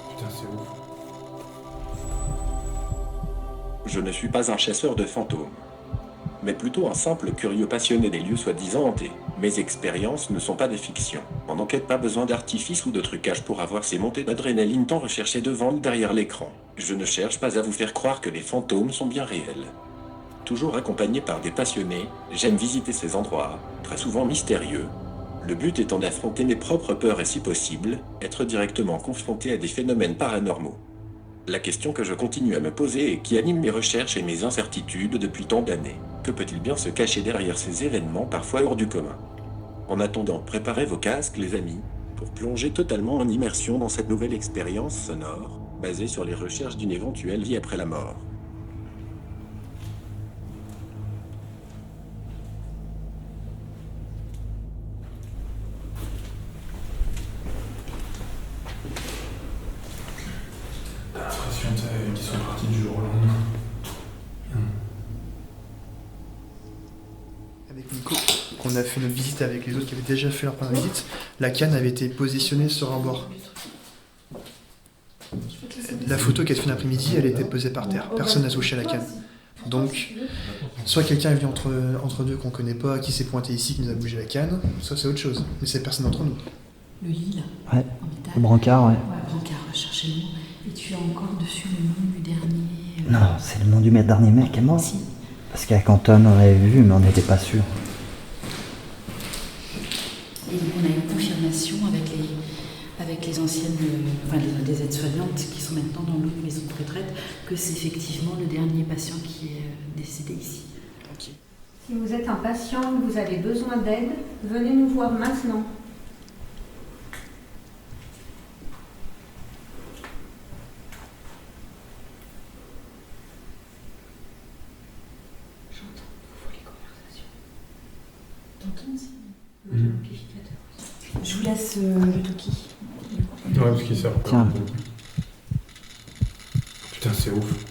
Putain, c'est ouf. Je ne suis pas un chasseur de fantômes, mais plutôt un simple curieux passionné des lieux soi-disant hantés. Mes expériences ne sont pas des fictions. En enquête, pas besoin d'artifice ou de trucage pour avoir ces montées d'adrénaline tant recherchées devant ou derrière l'écran. Je ne cherche pas à vous faire croire que les fantômes sont bien réels. toujours accompagné par des passionnés, j'aime visiter ces endroits, très souvent mystérieux, le but étant d'affronter mes propres peurs et si possible, être directement confronté à des phénomènes paranormaux. La question que je continue à me poser et qui anime mes recherches et mes incertitudes depuis tant d'années, que peut-il bien se cacher derrière ces événements parfois hors du commun? En attendant, préparez vos casques les amis, pour plonger totalement en immersion dans cette nouvelle expérience sonore, basée sur les recherches d'une éventuelle vie après la mort. T'as l'impression qu'ils sont partis du jour au lendemain. Avec Nico, qu'on a fait notre visite avec les autres qui avaient déjà fait leur première visite, la canne avait été positionnée sur un bord. La photo qu'elle a fait l'après-midi, elle était posée par terre. Personne n'a touché à la canne. Donc, soit quelqu'un est venu entre deux qu'on connaît pas, qui s'est pointé ici, qui nous a bougé la canne, soit c'est autre chose. Mais c'est personne d'entre nous. Le lit, là, Ouais, en métal. le brancard, ouais. Ouais, brancard, cherchez le mot. Et tu as encore dessus le nom du dernier... Non, c'est le nom du dernier mec qui est mort. Si. Parce qu'avec Anton, on avait vu, mais on n'était pas sûr. Et donc, on a une confirmation avec les anciennes, enfin les aides-soignantes qui sont maintenant dans l'autre maison de retraite, que c'est effectivement le dernier patient qui est décédé ici. Ok. Si vous êtes un patient ou que vous avez besoin d'aide, venez nous voir maintenant. J'entends parfois les conversations. T'entends aussi Mhm. l'amplificateur. Je vous laisse le toki. Ouais, parce qu'ils servent pas. Tiens. Putain, c'est ouf.